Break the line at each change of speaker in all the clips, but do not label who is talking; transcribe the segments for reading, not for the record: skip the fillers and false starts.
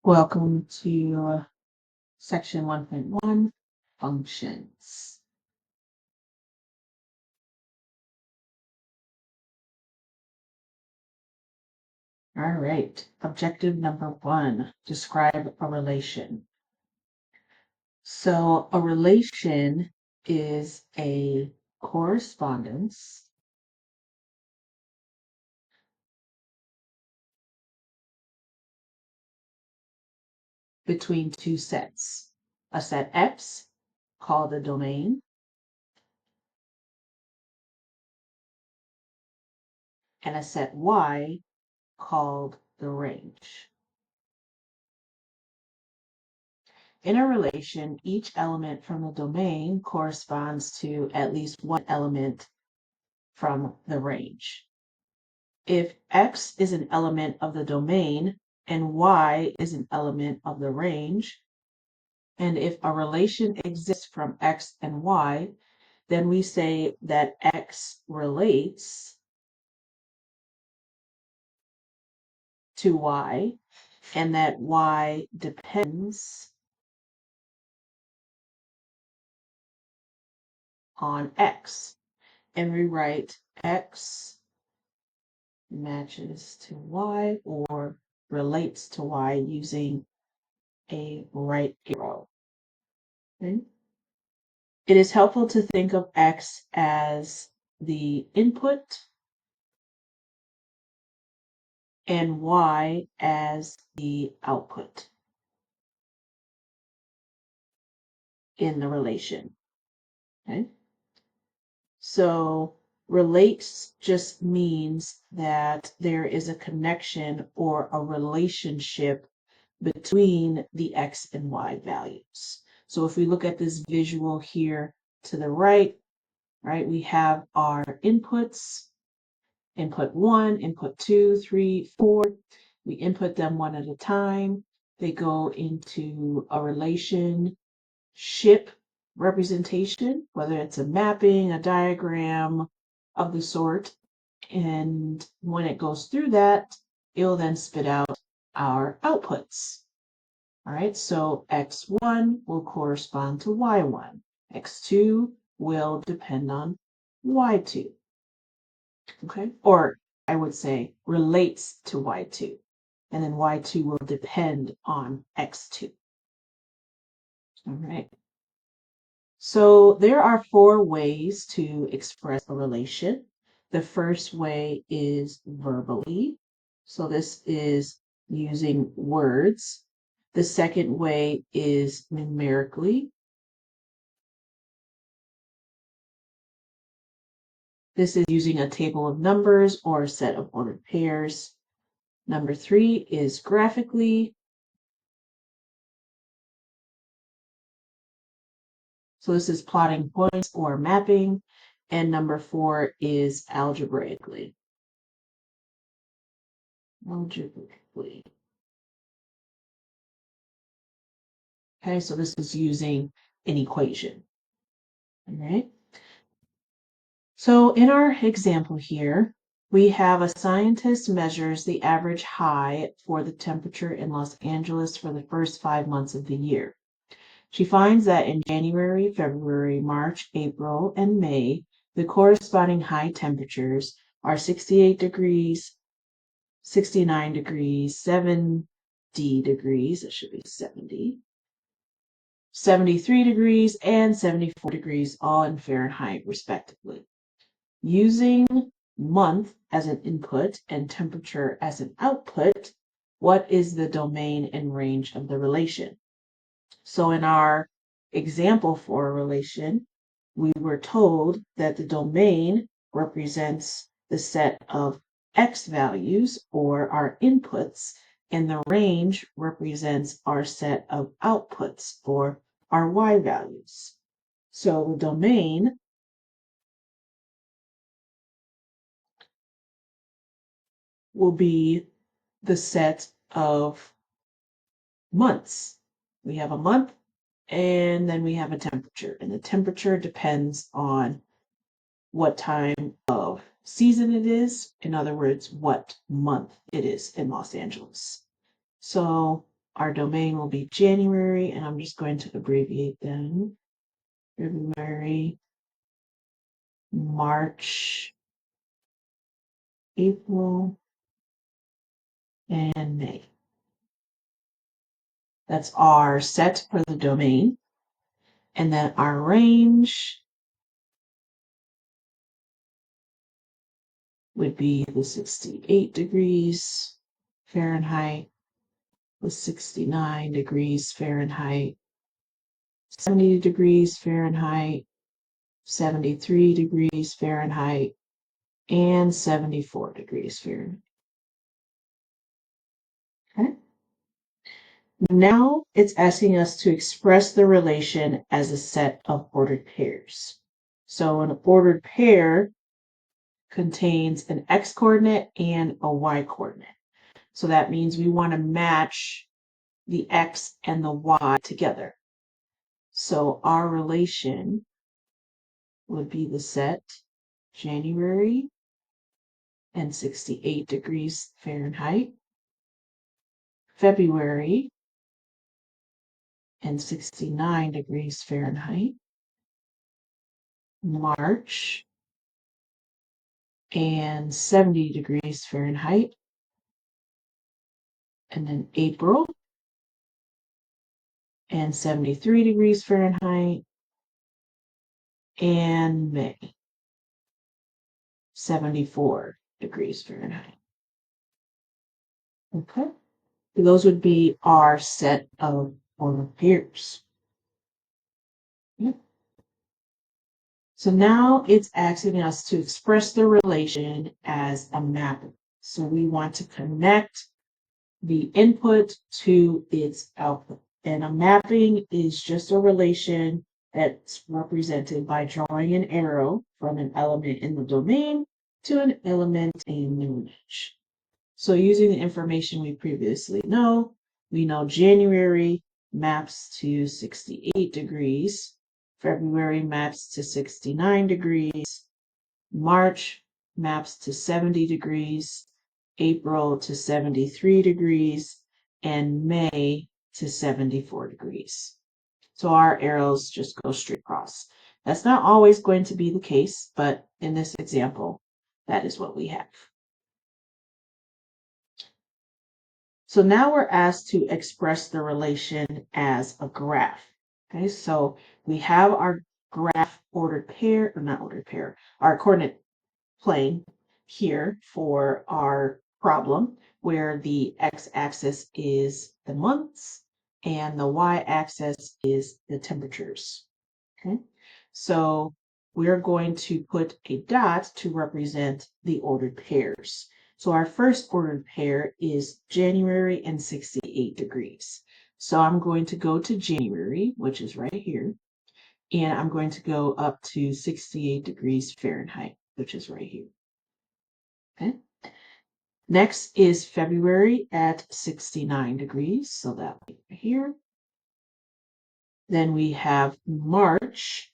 Welcome to section 1.1, functions. All right, objective number 1, describe a relation. So a relation is a correspondence between two sets. A set X, called the domain, and a set Y, called the range. In a relation, each element from the domain corresponds to at least one element from the range. If X is an element of the domain and Y is an element of the range, and if a relation exists from X and Y, then we say that X relates to Y and that Y depends on X. And we write X matches to Y or relates to Y using a right arrow. Okay. It is helpful to think of X as the input and Y as the output in the relation. Okay. So relates just means that there is a connection or a relationship between the X and Y values. So if we look at this visual here to the right, we have our inputs, input 1, input 2, 3, 4. We input them one at a time. They go into a relationship representation, whether it's a mapping, a diagram of the sort. And when it goes through that, it'll then spit out our outputs. All right, so X1 will correspond to Y1. X2 will depend on Y2. Okay, or I would say relates to Y2. And then Y2 will depend on X2. All right. So there are 4 ways to express a relation. The first way is verbally. So this is using words. The second way is numerically. This is using a table of numbers or a set of ordered pairs. Number 3 is graphically. So this is plotting points or mapping. And number 4 is algebraically. Algebraically. Okay, so this is using an equation. All right. So in our example here, we have a scientist measures the average high for the temperature in Los Angeles for the first 5 months of the year. She finds that in January, February, March, April, and May, the corresponding high temperatures are 68 degrees, 69 degrees, 70 degrees, it should be 70, 73 degrees, and 74 degrees, all in Fahrenheit, respectively. Using month as an input and temperature as an output, what is the domain and range of the relation? So in our example for a relation, we were told that the domain represents the set of X values or our inputs, and the range represents our set of outputs or our Y values. So the domain will be the set of months. We have a month and then we have a temperature, and the temperature depends on what time of season it is. In other words, what month it is in Los Angeles. So our domain will be January, and I'm just going to abbreviate them. February, March, April, and May. That's our set for the domain. And then our range would be the 68 degrees Fahrenheit, the 69 degrees Fahrenheit, 70 degrees Fahrenheit, 73 degrees Fahrenheit, and 74 degrees Fahrenheit. Okay. Now it's asking us to express the relation as a set of ordered pairs. So an ordered pair contains an x coordinate and a y coordinate. So that means we want to match the x and the y together. So our relation would be the set January and 68 degrees Fahrenheit, February and 69 degrees Fahrenheit, March and 70 degrees Fahrenheit, and then April and 73 degrees Fahrenheit, and May, 74 degrees Fahrenheit. Okay, those would be our set of ordered pairs. So now it's asking us to express the relation as a mapping. So we want to connect the input to its output. And a mapping is just a relation that's represented by drawing an arrow from an element in the domain to an element in the range. So using the information we previously know, we know January maps to 68 degrees, February maps to 69 degrees, March maps to 70 degrees, April to 73 degrees, and May to 74 degrees. So our arrows just go straight across. That's not always going to be the case, but in this example, that is what we have. So now we're asked to express the relation as a graph. Okay, so we have our graph ordered pair, or not ordered pair, our coordinate plane here for our problem, where the x-axis is the months and the y-axis is the temperatures. Okay, so we're going to put a dot to represent the ordered pairs. So our first ordered pair is January and 68 degrees. So I'm going to go to January, which is right here, and I'm going to go up to 68 degrees Fahrenheit, which is right here. Okay. Next is February at 69 degrees, so that will be right here. Then we have March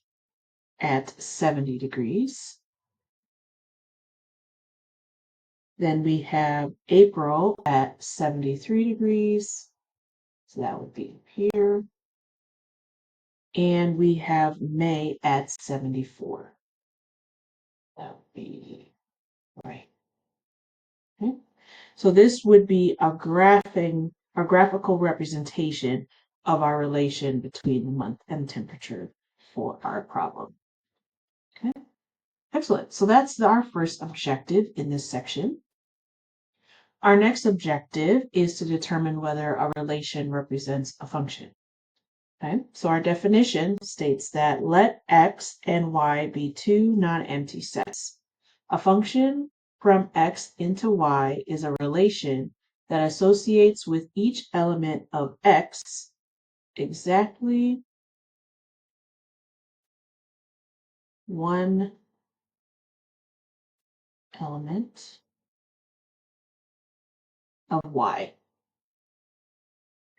at 70 degrees. Then we have April at 73 degrees, so that would be here. And we have May at 74. That would be right. Okay. So this would be a graphical representation of our relation between the month and temperature for our problem. Okay, excellent. So that's our first objective in this section. Our next objective is to determine whether a relation represents a function. Okay, so our definition states that let x and y be two non-empty sets. A function from x into y is a relation that associates with each element of x exactly one element of y.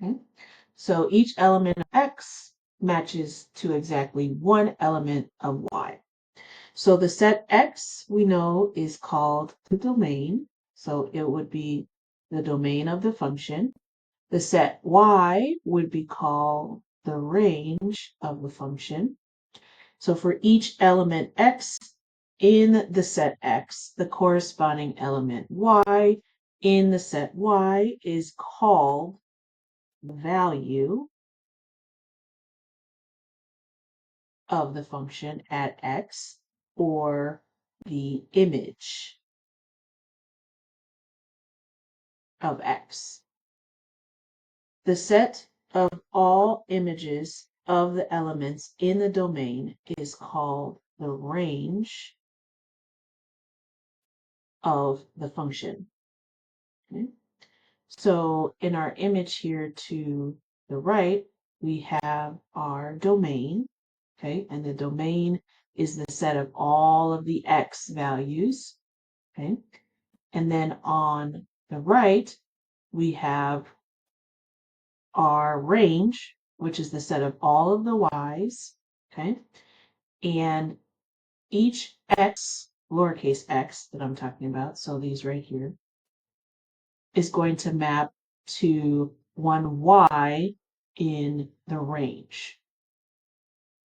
Okay, so each element of x matches to exactly one element of y. So the set X we know is called the domain. So it would be the domain of the function. The set y would be called the range of the function. So for each element x in the set x, the corresponding element y in the set y is called the value of the function at x, or the image of x. The set of all images of the elements in the domain is called the range of the function. Okay? So in our image here to the right, we have our domain, okay? And the domain is the set of all of the x values, okay? And then on the right, we have our range, which is the set of all of the y's, okay? And each x, lowercase x that I'm talking about, so these right here, is going to map to one y in the range.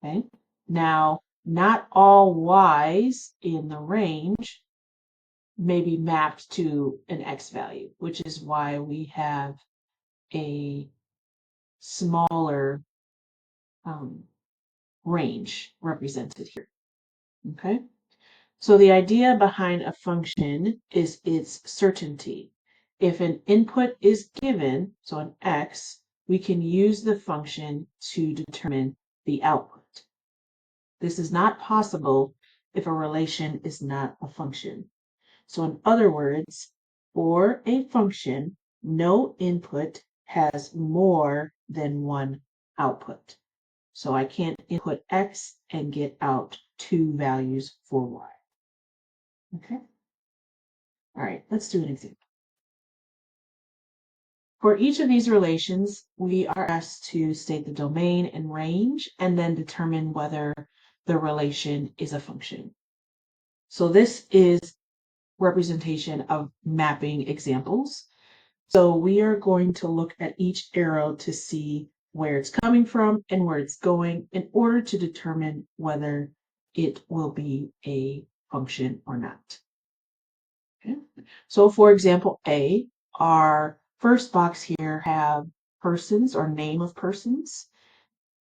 Okay. Now, not all y's in the range may be mapped to an x value, which is why we have a smaller range represented here. Okay. So the idea behind a function is its certainty. If an input is given, so an x, we can use the function to determine the output. This is not possible if a relation is not a function. So in other words, for a function, no input has more than one output. So I can't input x and get out two values for y. Okay. All right, let's do an example. For each of these relations, we are asked to state the domain and range and then determine whether the relation is a function. So this is representation of mapping examples. So we are going to look at each arrow to see where it's coming from and where it's going in order to determine whether it will be a function or not. Okay. So for example, A, our first box here have persons or name of persons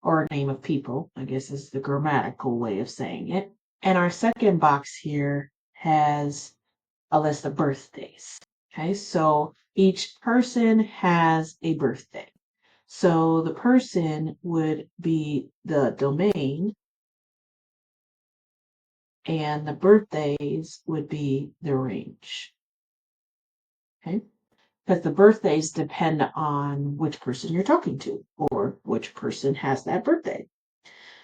or name of people, I guess is the grammatical way of saying it. And our second box here has a list of birthdays. Okay, so each person has a birthday. So the person would be the domain and the birthdays would be the range. Okay, because the birthdays depend on which person you're talking to or which person has that birthday.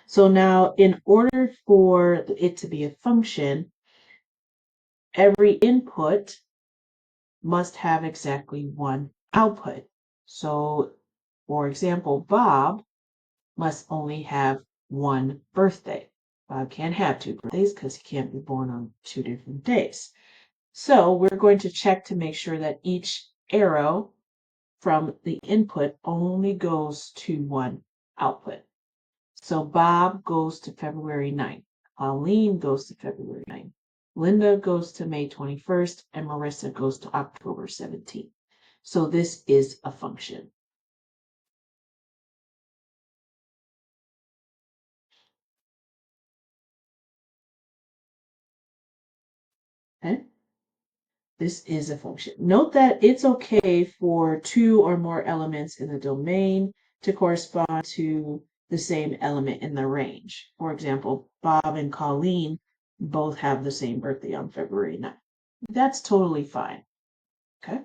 So now in order for it to be a function, every input must have exactly one output. So for example, Bob must only have one birthday. Bob can't have two birthdays because he can't be born on two different days. So we're going to check to make sure that each arrow from the input only goes to one output. So Bob goes to February 9th. Pauline goes to February 9th. Linda goes to May 21st, and Marissa goes to October 17th. So this is a function. Okay? This is a function. Note that it's okay for two or more elements in the domain to correspond to the same element in the range. For example, Bob and Colleen both have the same birthday on February 9th. That's totally fine. Okay.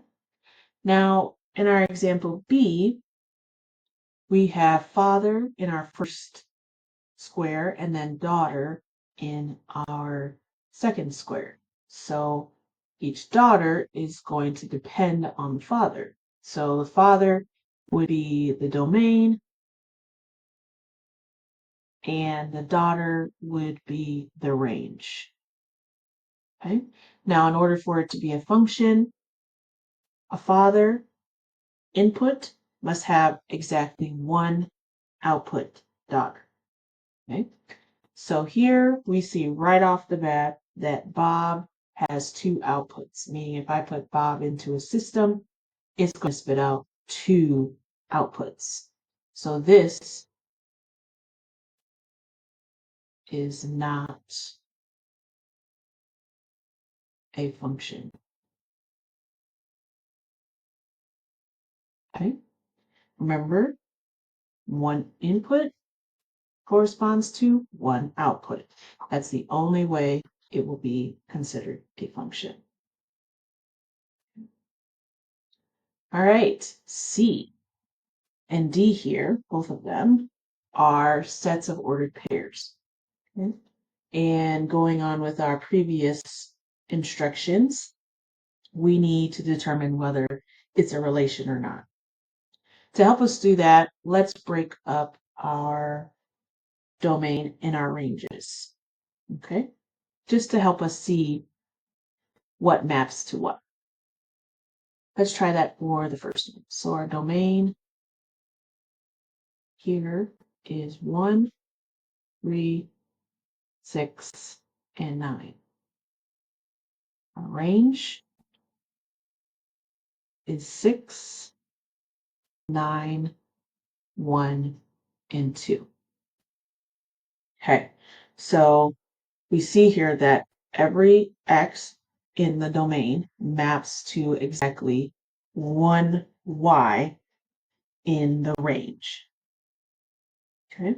Now, in our example B, we have father in our first square and then daughter in our second square. So each daughter is going to depend on the father. So the father would be the domain and the daughter would be the range. Okay. Now, in order for it to be a function, a father input must have exactly one output daughter. Okay? So here we see right off the bat that Bob has two outputs, meaning if I put Bob into a system, it's going to spit out two outputs. So this is not a function. Okay? Remember, one input corresponds to one output. That's the only way it will be considered a function. All right, C and D here, both of them, are sets of ordered pairs. Okay? And going on with our previous instructions, we need to determine whether it's a relation or not. To help us do that, let's break up our domain and our ranges. Okay? Just to help us see what maps to what. Let's try that for the first one. So our domain here is 1, 3, 6, and 9. Our range is 6, 9, 1, and 2. Okay, so we see here that every x in the domain maps to exactly one y in the range. Okay,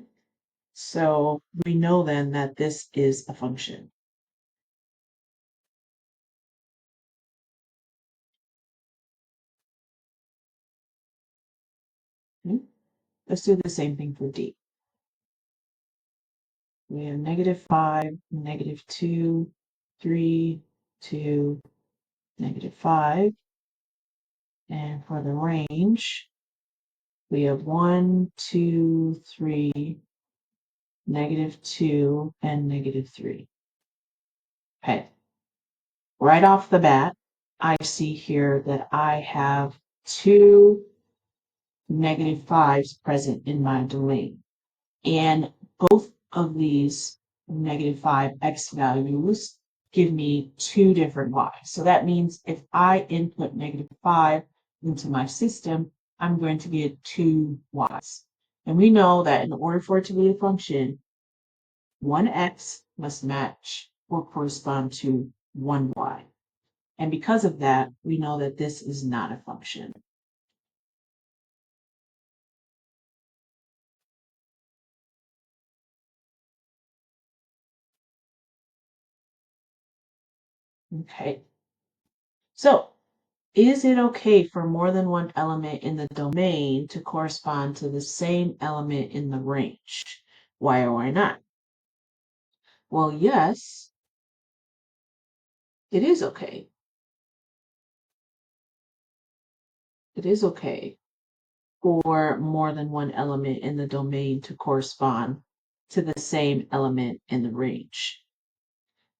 so we know then that this is a function. Okay. Let's do the same thing for D. We have -5, -2, 3, 2, -5. And for the range, we have 1, 2, 3, -2, and -3. Okay. Right off the bat, I see here that I have two -5s present in my domain. And both of these -5 x values give me two different y's. So that means if I input -5 into my system, I'm going to get two y's. And we know that in order for it to be a function, one x must match or correspond to one y. And because of that, we know that this is not a function. Okay. So is it okay for more than one element in the domain to correspond to the same element in the range? Why or why not? Well, yes, it is okay. It is okay for more than one element in the domain to correspond to the same element in the range.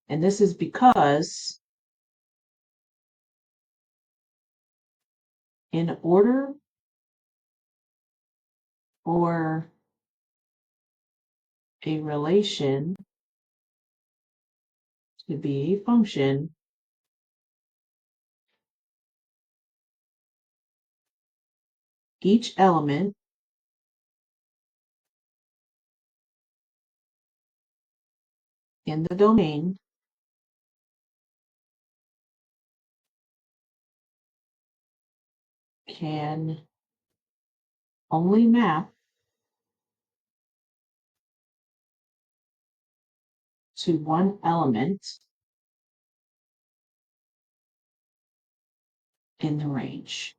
And this is because in order for a relation to be a function, each element in the domain can only map to one element in the range.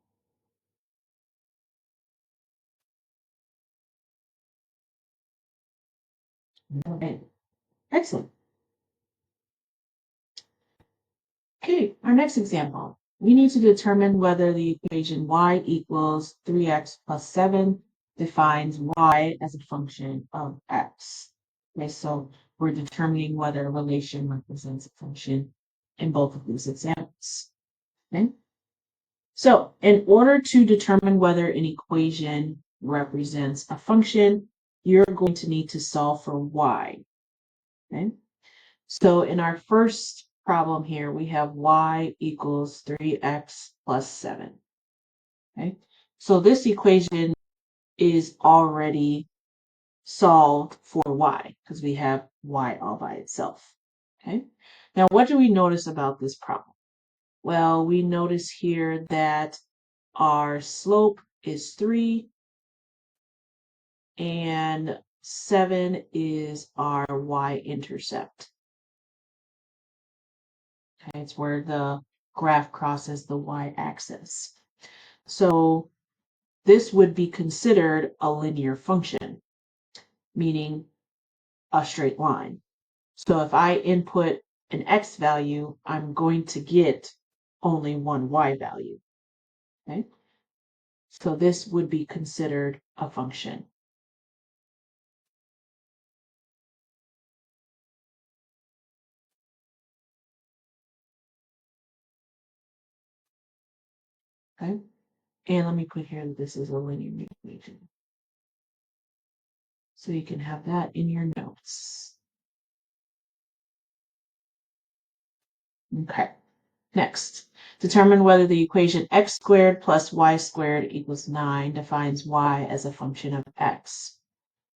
Okay, excellent. Okay, our next example. We need to determine whether the equation y equals 3x plus 7 defines y as a function of x. Okay, so we're determining whether a relation represents a function in both of these examples. Okay? So in order to determine whether an equation represents a function, you're going to need to solve for y. Okay? So in our first problem here, we have y equals 3x plus 7. Okay? So this equation is already solved for y because we have y all by itself. Okay? Now, what do we notice about this problem? Well, we notice here that our slope is 3 and 7 is our y-intercept. Okay, it's where the graph crosses the y-axis. So this would be considered a linear function, meaning a straight line. So if I input an x value, I'm going to get only one y value. Okay? So this would be considered a function. Okay? And let me put here that this is a linear equation. So you can have that in your notes. Okay. Next, determine whether the equation x squared plus y squared equals 9 defines y as a function of x.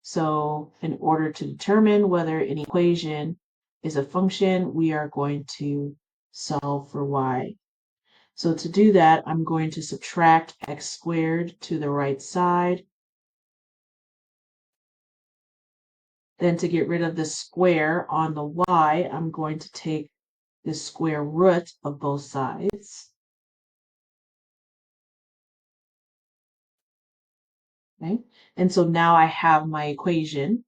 So in order to determine whether an equation is a function, we are going to solve for y. So to do that, I'm going to subtract x squared to the right side. Then to get rid of the square on the y, I'm going to take the square root of both sides. Okay, and so now I have my equation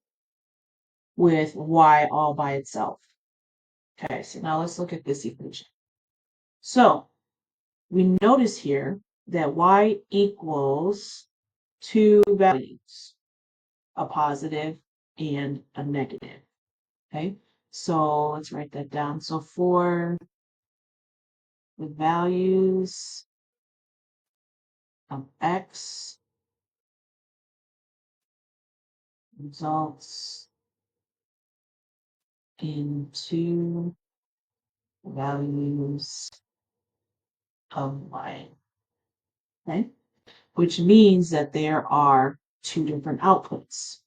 with y all by itself. Okay, so now let's look at this equation. So we notice here that y equals two values, a positive and a negative. Okay, so let's write that down. So for the values of x results in two values of y. Okay, which means that there are two different outputs.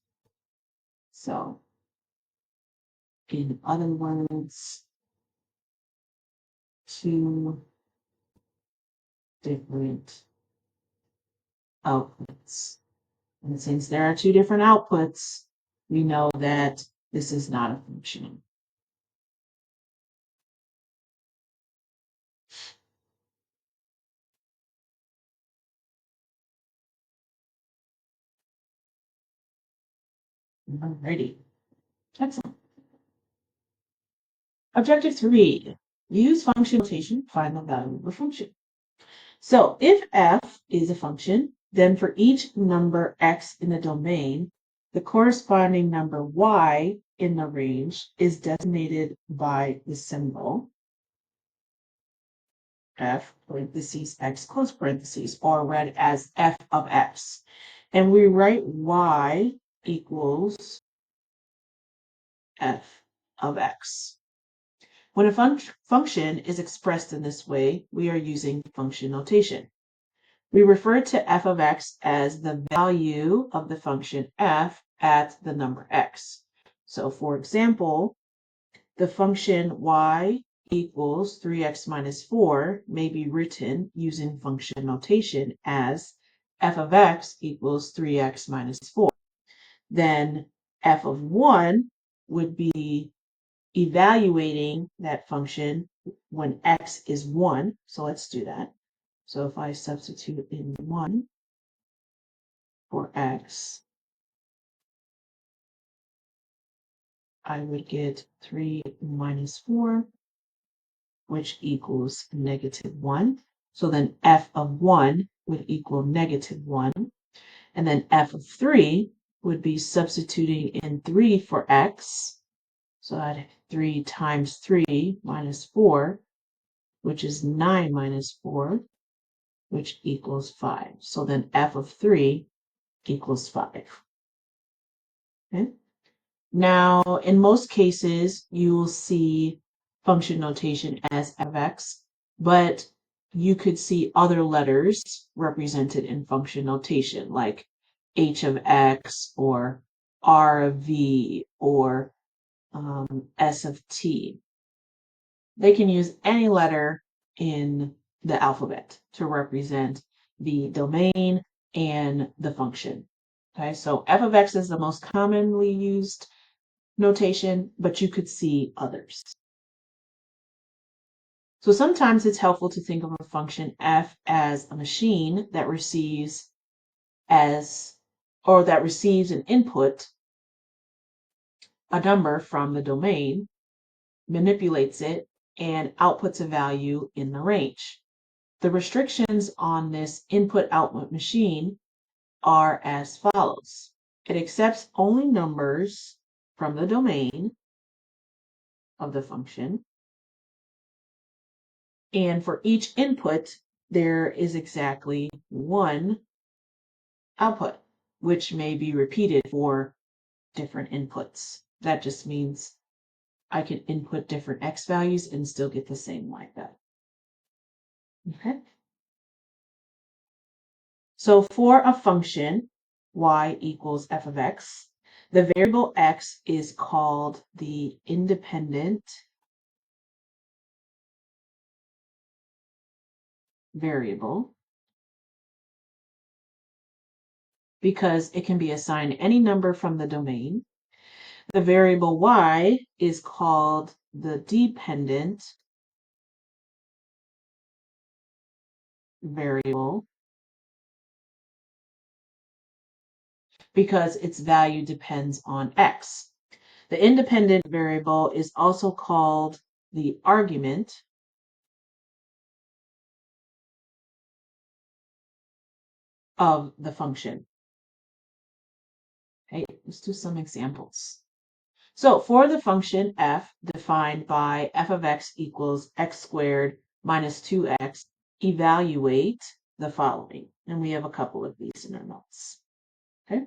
So, in other words, two different outputs. And since there are two different outputs, we know that this is not a function. Alrighty. Excellent. Objective 3. Use function notation to find the value of a function. So if f is a function, then for each number x in the domain, the corresponding number y in the range is designated by the symbol f parentheses x close parentheses, or read as f of x. And we write y equals f of x. When a function is expressed in this way, we are using function notation. We refer to f of x as the value of the function f at the number x. So for example, the function y equals 3x minus 4 may be written using function notation as f of x equals 3x minus 4. Then f of 1 would be evaluating that function when x is 1. So let's do that. So if I substitute in 1 for x, I would get 3 minus 4, which equals negative 1. So then f of 1 would equal negative 1. And then f of 3 would be substituting in 3 for x. So I'd 3 times 3 minus 4, which is 9 minus 4, which equals 5. So then f of 3 equals 5. Okay? Now, in most cases, you will see function notation as f of x, but you could see other letters represented in function notation, like h of x or r of v or s of t. They can use any letter in the alphabet to represent the domain and the function. Okay, so f of x is the most commonly used notation, but you could see others. So sometimes it's helpful to think of a function f as a machine that receives an input, a number from the domain, manipulates it, and outputs a value in the range. The restrictions on this input-output machine are as follows. It accepts only numbers from the domain of the function. And for each input, there is exactly one output, which may be repeated for different inputs. That just means I can input different x values and still get the same y value. Okay. So for a function y equals f of x, the variable x is called the independent variable because it can be assigned any number from the domain. The variable y is called the dependent variable because its value depends on x. The independent variable is also called the argument of the function. Okay, let's do some examples. So for the function f defined by f of x equals x squared minus 2x, evaluate the following. And we have a couple of these in our notes. Okay.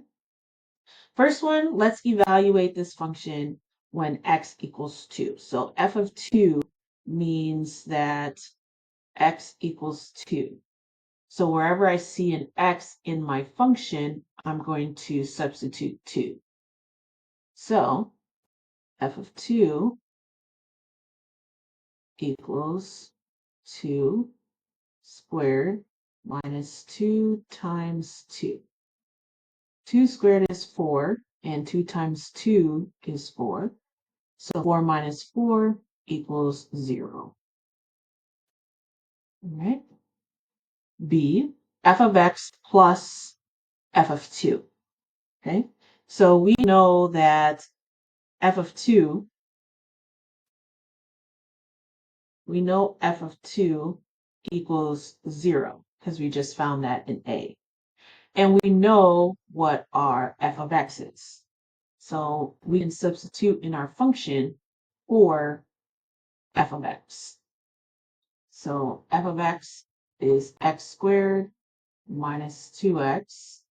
First one, let's evaluate this function when x equals 2. So f of 2 means that x equals 2. So wherever I see an x in my function, I'm going to substitute 2. So f of 2 equals 2 squared minus 2 times 2. 2 squared is 4, and 2 times 2 is 4. So 4 minus 4 equals 0. All right. B, f of x plus f of 2. Okay. So we know that f of 2 equals 0 because we just found that in A. And we know what our f of x is. So we can substitute in our function for f of x. So f of x is x squared minus 2x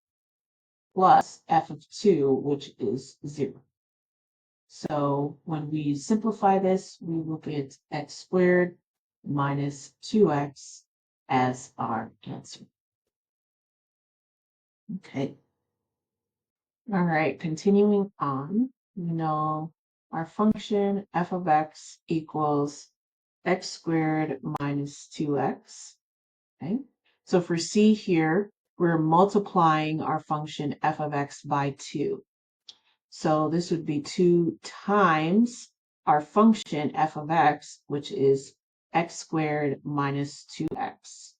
plus f of 2, which is 0. So when we simplify this, we will get x squared minus 2x as our answer. Okay. All right, continuing on, we know our function f of x equals x squared minus 2x. Okay. So for C here, we're multiplying our function f of x by 2. So this would be 2 times our function f of x, which is x squared minus 2x.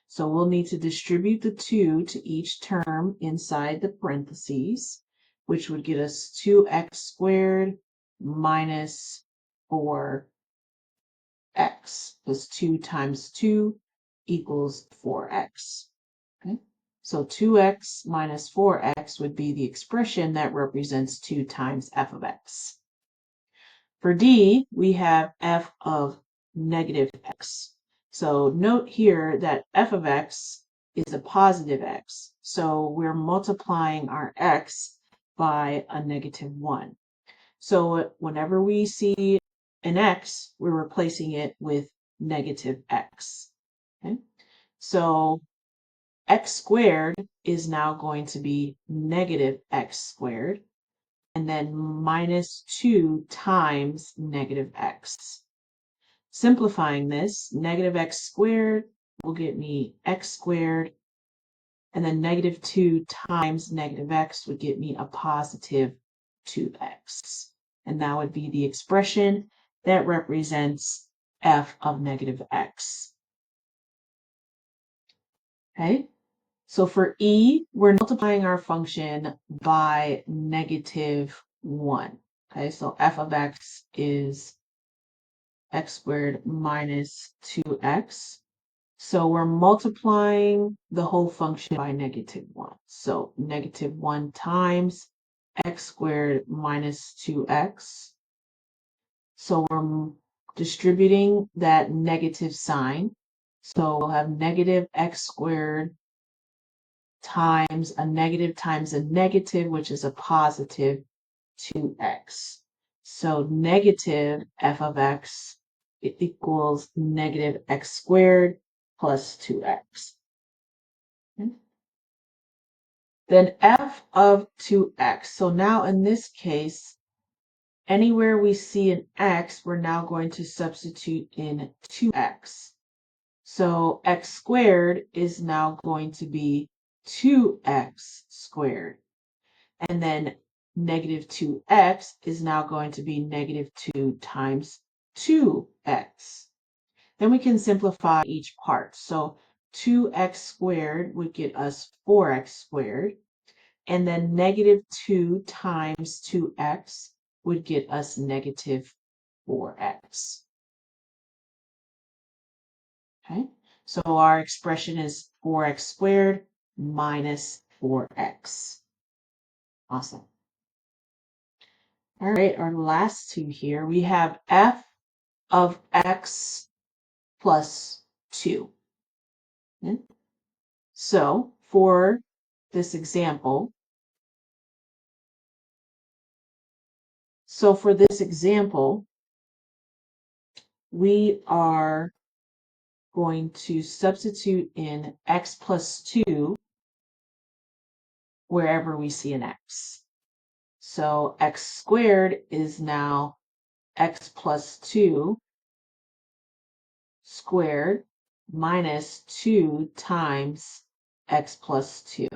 So we'll need to distribute the 2 to each term inside the parentheses, which would get us 2x squared minus 4x, because 2 times 2 equals 4x. Okay? So 2x minus 4x would be the expression that represents 2 times f of x. For D, we have f of negative x. So note here that f of x is a positive x. So we're multiplying our x by a -1. So whenever we see an x, we're replacing it with -x. Okay? So x squared is now going to be -x squared, and then -2 times -x. Simplifying this, -x squared will get me x squared, and then -2 times -x would get me a positive 2x. And that would be the expression that represents f of -x. Okay, so for e, we're multiplying our function by -1. Okay, so f of x is x squared minus 2x. So we're multiplying the whole function by -1. So -1 times x squared minus 2x. So we're distributing that negative sign. So we'll have -x squared times a negative, which is a positive 2x. So negative f of x equals -x squared plus 2x. Okay. Then f of 2x. So now in this case, anywhere we see an x, we're now going to substitute in 2x. So x squared is now going to be 2x squared. And then -2x is now going to be -2 times 2x. Then we can simplify each part. So 2x squared would get us 4x squared. And then -2 times 2x would get us -4x. Okay, so our expression is 4x squared minus 4x. Awesome. All right, our last two here, we have f of x plus 2. Okay. So for this example, we are going to substitute in x plus 2 wherever we see an x. So x squared is now x plus 2 squared minus 2 times x plus 2.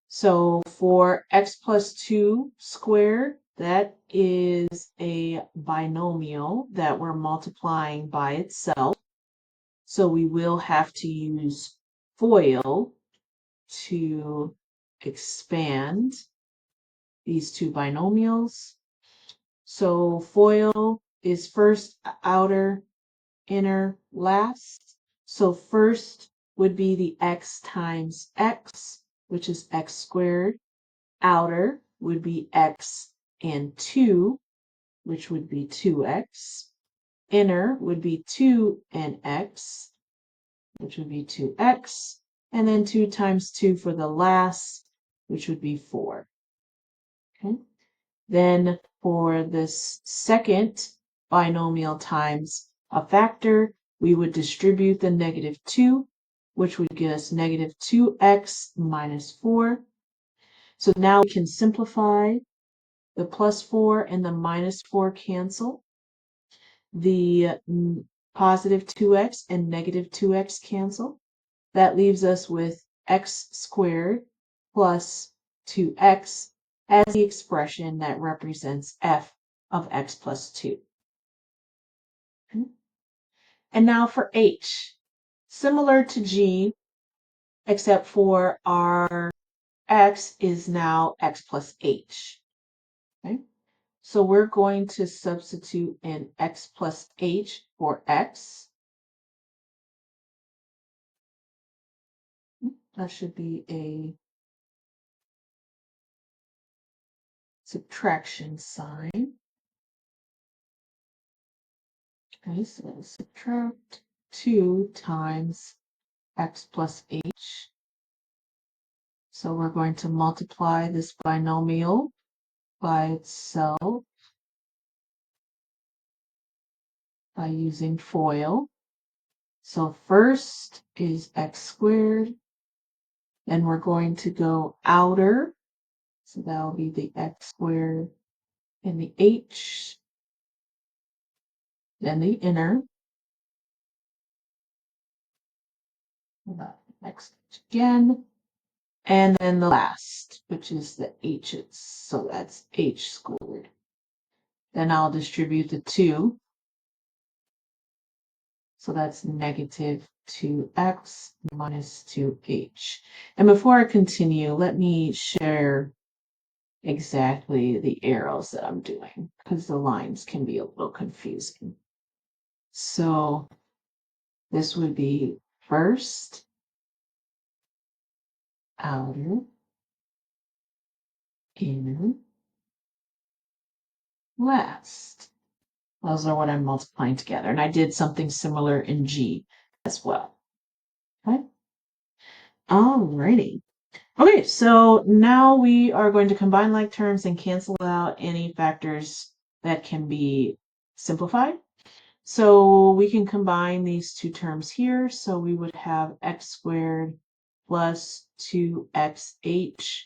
So for x plus 2 squared, that is a binomial that we're multiplying by itself. So we will have to use FOIL to expand these two binomials. So FOIL is first, outer, inner, last. So first would be the x times x, which is x squared. Outer would be x and 2, which would be 2x. Inner would be 2 and x, which would be 2x. And then 2 times 2 for the last, which would be 4. Okay. Then for this second binomial times a factor, we would distribute the -2, which would give us -2x minus 4. So now we can simplify. The plus 4 and the minus 4 cancel. The positive 2x and negative 2x cancel. That leaves us with x squared plus 2x as the expression that represents f of x plus 2. Okay. And now for h. Similar to g, except for our x is now x plus h. Okay. So we're going to substitute in x plus h for x. That should be a subtraction sign. Okay, so subtract. 2 times x plus h. So we're going to multiply this binomial by itself by using FOIL. So first is x squared, then we're going to go outer, so that will be the x squared and the h, then the inner, next again, and then the last, which is the h's, so that's h squared. Then I'll distribute the 2, so that's negative 2x minus 2h. And before I continue, let me share exactly the arrows that I'm doing, because the lines can be a little confusing. So this would be first, outer, inner, last. Those are what I'm multiplying together. And I did something similar in G as well. Okay. Alrighty. Okay, so now we are going to combine like terms and cancel out any factors that can be simplified. So we can combine these two terms here. So we would have x squared plus 2xh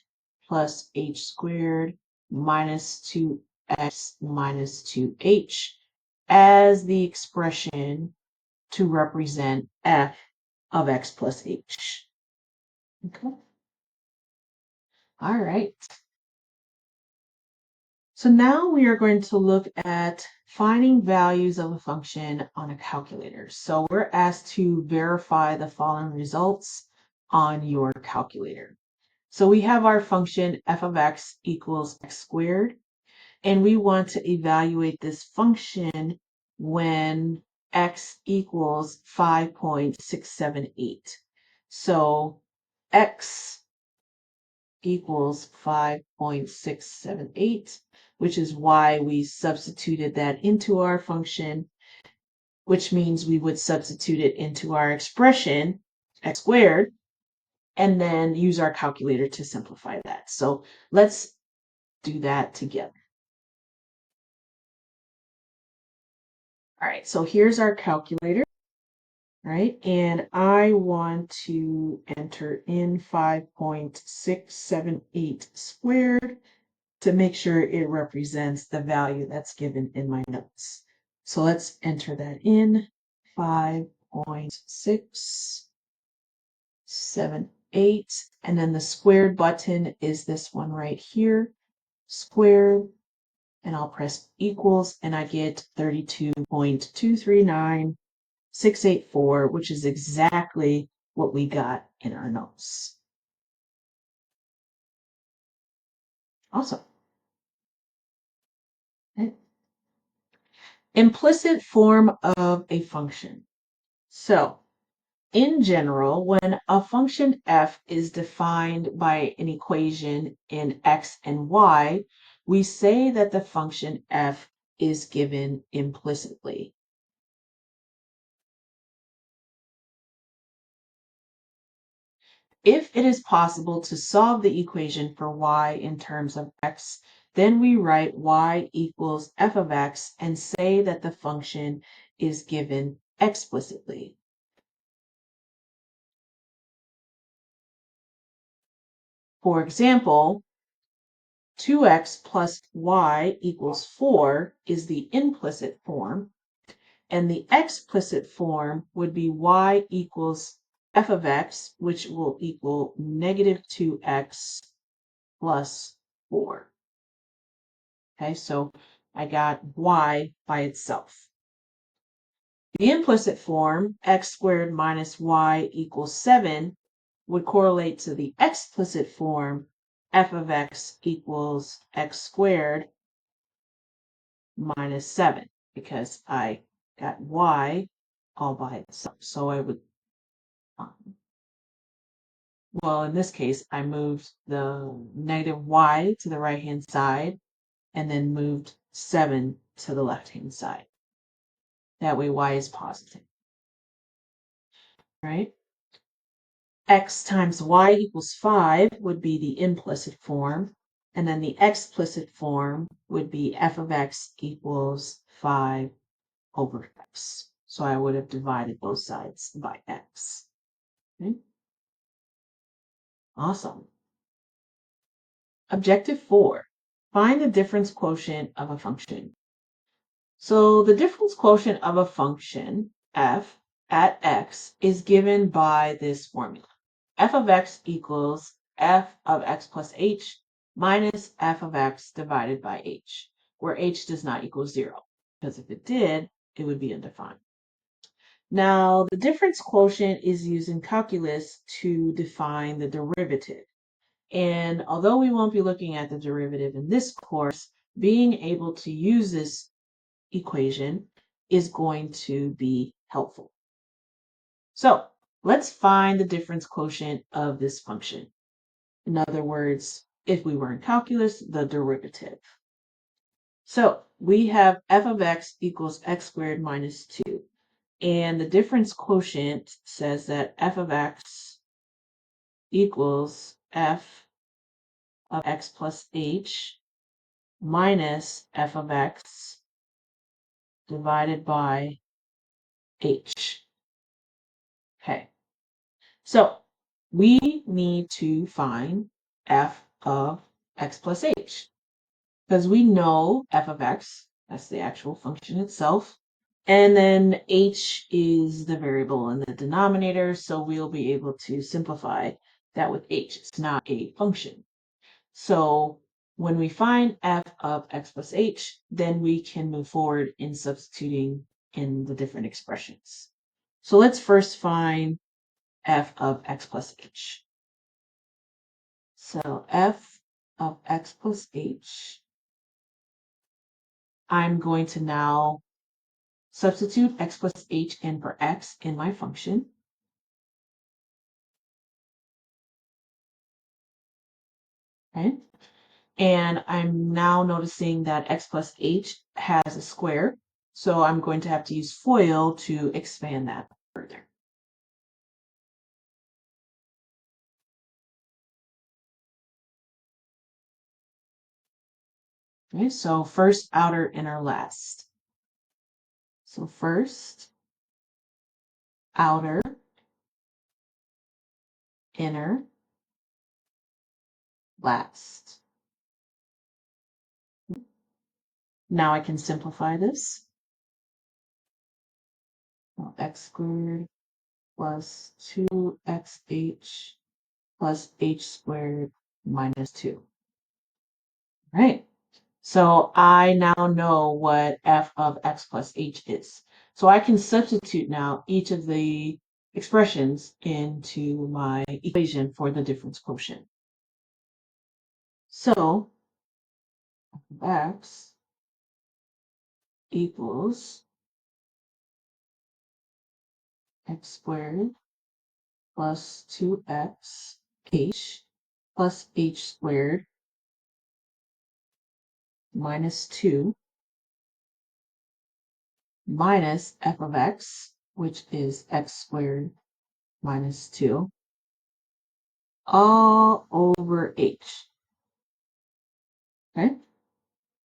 plus h squared minus 2x minus 2h as the expression to represent f of x plus h. Okay. All right. So now we are going to look at finding values of a function on a calculator. So we're asked to verify the following results on your calculator. So we have our function f of x equals x squared, and we want to evaluate this function when x equals 5.678. So x equals 5.678, which is why we substituted that into our function, which means we would substitute it into our expression, x squared, and then use our calculator to simplify that. So let's do that together. All right, so here's our calculator, right? And I want to enter in 5.678 squared to make sure it represents the value that's given in my notes. So let's enter that in, 5.678, and then the squared button is this one right here, squared, and I'll press equals, and I get 32.239684, which is exactly what we got in our notes. Awesome. Okay. Implicit form of a function. So in general, when a function f is defined by an equation in x and y, we say that the function f is given implicitly. If it is possible to solve the equation for y in terms of x, then we write y equals f of x and say that the function is given explicitly. For example, 2x plus y equals 4 is the implicit form, and the explicit form would be y equals f of x, which will equal negative 2x plus 4. Okay, so I got y by itself. The implicit form, x squared minus y equals 7, would correlate to the explicit form, f of x equals x squared minus 7, because I got y all by itself. So I would, well, in this case, I moved the negative y to the right-hand side and then moved 7 to the left-hand side. That way y is positive. right? X times y equals 5 would be the implicit form, and then the explicit form would be f of x equals 5 over x. So I would have divided both sides by x. Okay? Awesome. Objective 4, find the difference quotient of a function. So the difference quotient of a function, f, at x, is given by this formula. F of x equals f of x plus h minus f of x divided by h, where h does not equal 0, because if it did, it would be undefined. Now, the difference quotient is used in calculus to define the derivative. And although we won't be looking at the derivative in this course, being able to use this equation is going to be helpful. So let's find the difference quotient of this function. In other words, if we were in calculus, the derivative. So we have f of x equals x squared minus 2. And the difference quotient says that f of x equals f of x plus h minus f of x divided by h. Okay, so we need to find f of x plus h because we know f of x, that's the actual function itself, and then h is the variable in the denominator, so we'll be able to simplify that with h. It's not a function. So when we find f of x plus h, then we can move forward in substituting in the different expressions. So let's first find f of x plus h. So f of x plus h, I'm going to now substitute x plus h in for x in my function. Okay. And I'm now noticing that x plus h has a square, so I'm going to have to use FOIL to expand that further. Okay, so first, outer, inner, last. So first, outer, inner, last. Now I can simplify this. Well, x squared plus 2xh plus h squared minus 2. Right. So I now know what f of x plus h is. So I can substitute now each of the expressions into my equation for the difference quotient. So x equals x squared plus 2x h plus h squared minus 2 minus f of x, which is x squared minus 2, all over h. Okay,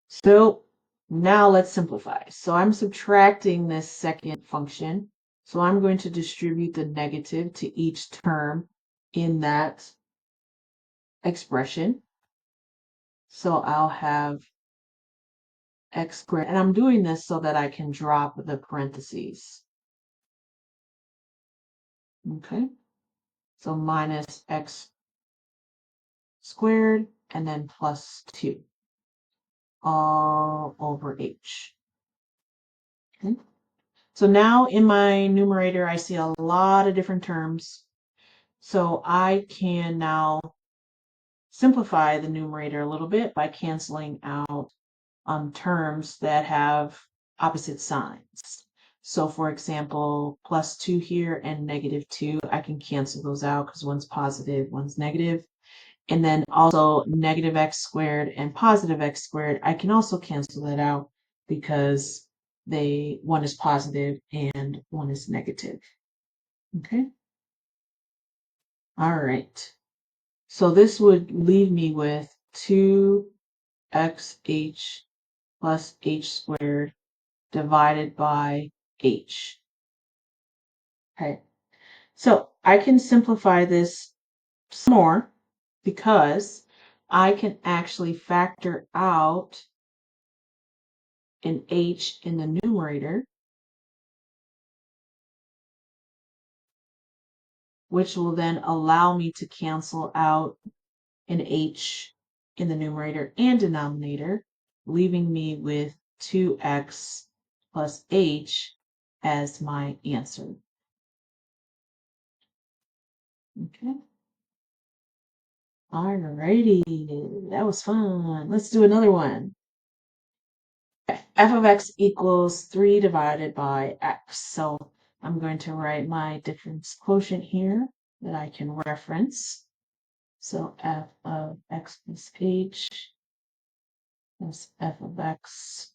so now let's simplify. So I'm subtracting this second function. So I'm going to distribute the negative to each term in that expression. So I'll have x squared, and I'm doing this so that I can drop the parentheses. Okay, so minus x squared and then plus 2 all over h. Okay. So now in my numerator, I see a lot of different terms. So I can now simplify the numerator a little bit by canceling out terms that have opposite signs. So for example, plus 2 here and negative 2, I can cancel those out because one's positive, one's negative. And then also negative x squared and positive x squared, I can also cancel that out because one is positive and one is negative. Okay, All right. So this would leave me with 2xh plus h squared divided by h. Okay. So I can simplify this some more because I can actually factor out an h in the numerator, which will then allow me to cancel out an h in the numerator and denominator, leaving me with 2x plus h as my answer. Okay. Alrighty, that was fun. Let's do another one. F of x equals 3 divided by x. So I'm going to write my difference quotient here that I can reference. So f of x plus h is f of x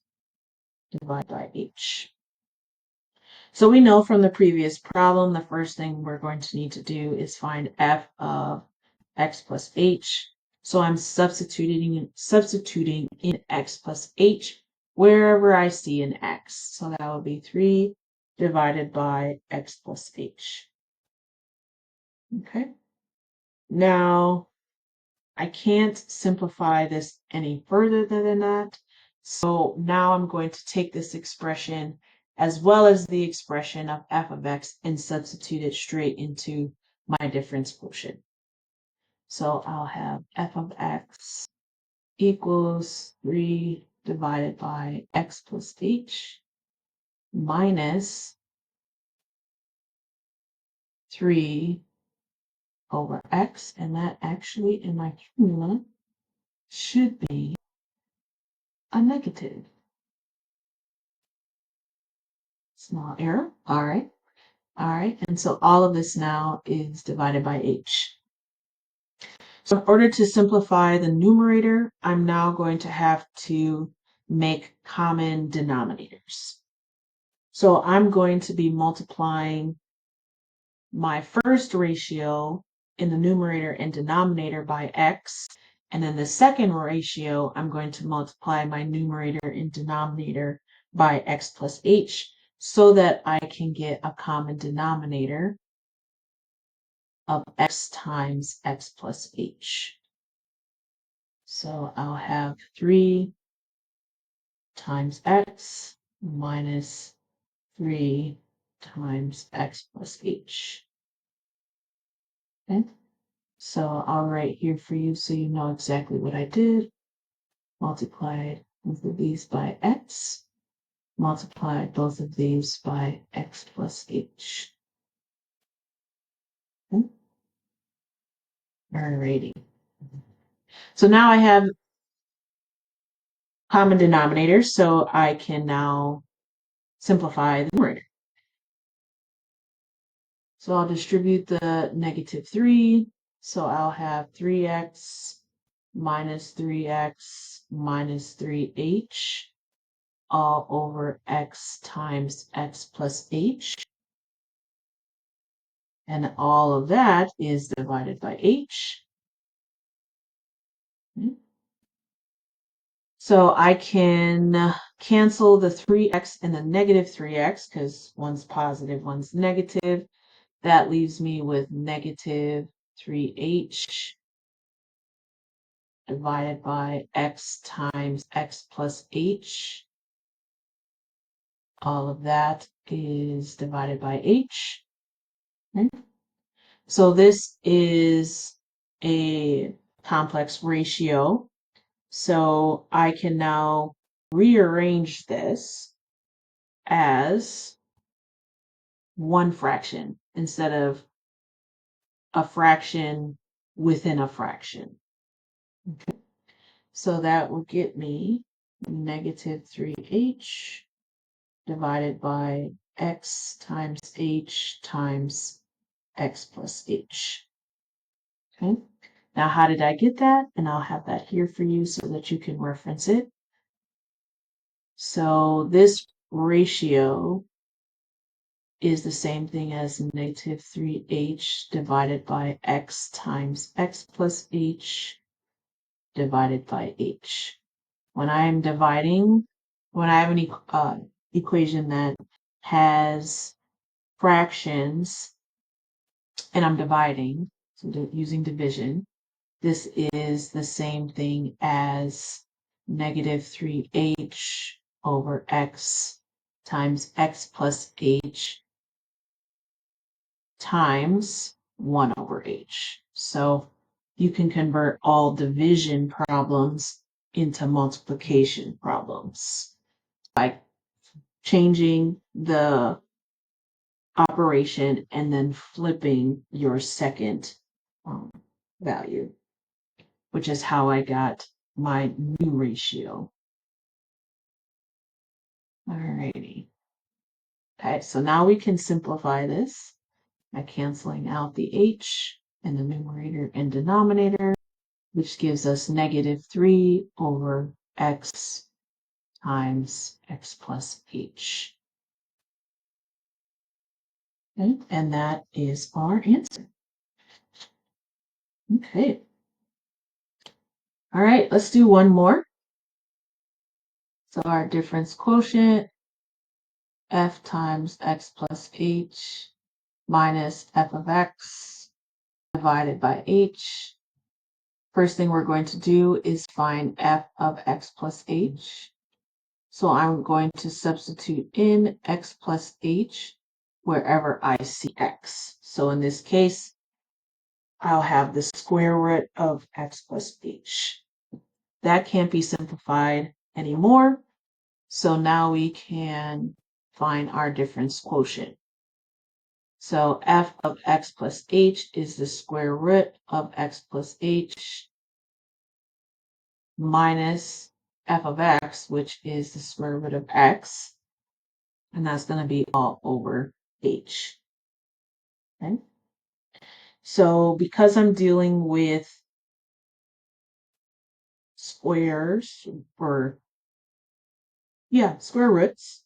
divided by h. So we know from the previous problem, the first thing we're going to need to do is find f of x plus h. So I'm substituting in x plus h wherever I see an x. So that would be 3 divided by x plus h. Okay. Now, I can't simplify this any further than that. So now I'm going to take this expression as well as the expression of f of x and substitute it straight into my difference quotient. So I'll have f of x equals 3 divided by x plus h minus 3 over x, and that actually in my formula should be a negative. Small error. All right. All right. And so all of this now is divided by h. So in order to simplify the numerator, I'm now going to have to make common denominators. So I'm going to be multiplying my first ratio in the numerator and denominator by x. And then the second ratio, I'm going to multiply my numerator and denominator by x plus h so that I can get a common denominator of x times x plus h. So I'll have 3 times x minus 3 times x plus h. Okay. So I'll write here for you so you know exactly what I did. Multiplied both of these by x. Multiplied both of these by x plus h. Okay. Alrighty. So now I have common denominators, so I can now simplify the numerator. So I'll distribute the negative 3. So I'll have 3x minus 3x minus 3h all over x times x plus h. And all of that is divided by h. So I can cancel the 3x and the negative 3x because one's positive, one's negative. That leaves me with negative 3h divided by x times x plus h. All of that is divided by h. Okay. So this is a complex ratio. So I can now rearrange this as one fraction instead of a fraction within a fraction. Okay. So that will get me negative 3h divided by x times h times x plus h. Okay. Now, how did I get that? And I'll have that here for you so that you can reference it. So this ratio is the same thing as negative 3h divided by x times x plus h divided by h. When I am dividing, when I have an equation that has fractions and I'm dividing, so using division, this is the same thing as negative 3h over x times x plus h times 1 over h. So you can convert all division problems into multiplication problems by changing the operation and then flipping your second value, which is how I got my new ratio. Alrighty. Okay, so now we can simplify this by canceling out the h in the numerator and denominator, which gives us negative 3 over x times x plus h. Okay, and that is our answer. Okay. All right, let's do one more. So our difference quotient, f times x plus h minus f of x divided by h. First thing we're going to do is find f of x plus h. So I'm going to substitute in x plus h wherever I see x. So in this case, I'll have the square root of x plus h. That can't be simplified anymore. So now we can find our difference quotient. So f of x plus h is the square root of x plus h minus f of x, which is the square root of x. And that's going to be all over h. Okay. So because I'm dealing with squares or square roots,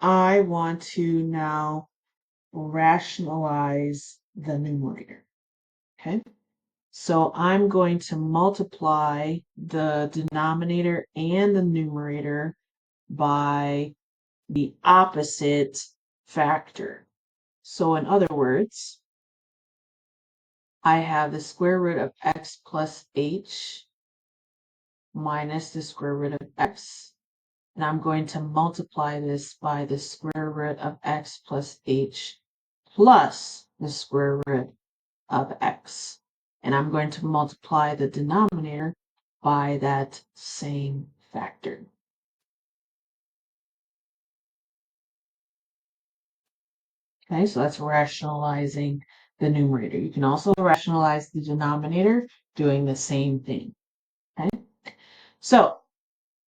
I want to now rationalize the numerator. Okay. So I'm going to multiply the denominator and the numerator by the opposite factor. So in other words, I have the square root of x plus h minus the square root of x. And I'm going to multiply this by the square root of x plus h plus the square root of x. And I'm going to multiply the denominator by that same factor. Okay, so that's rationalizing the numerator. You can also rationalize the denominator doing the same thing. Okay, so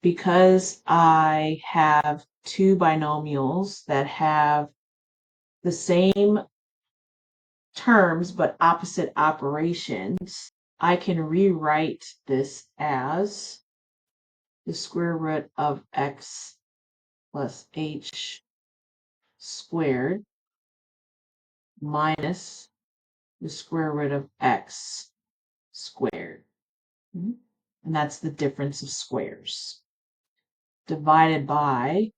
because I have two binomials that have the same terms but opposite operations, I can rewrite this as the square root of x plus h squared minus the square root of x squared. And that's the difference of squares divided by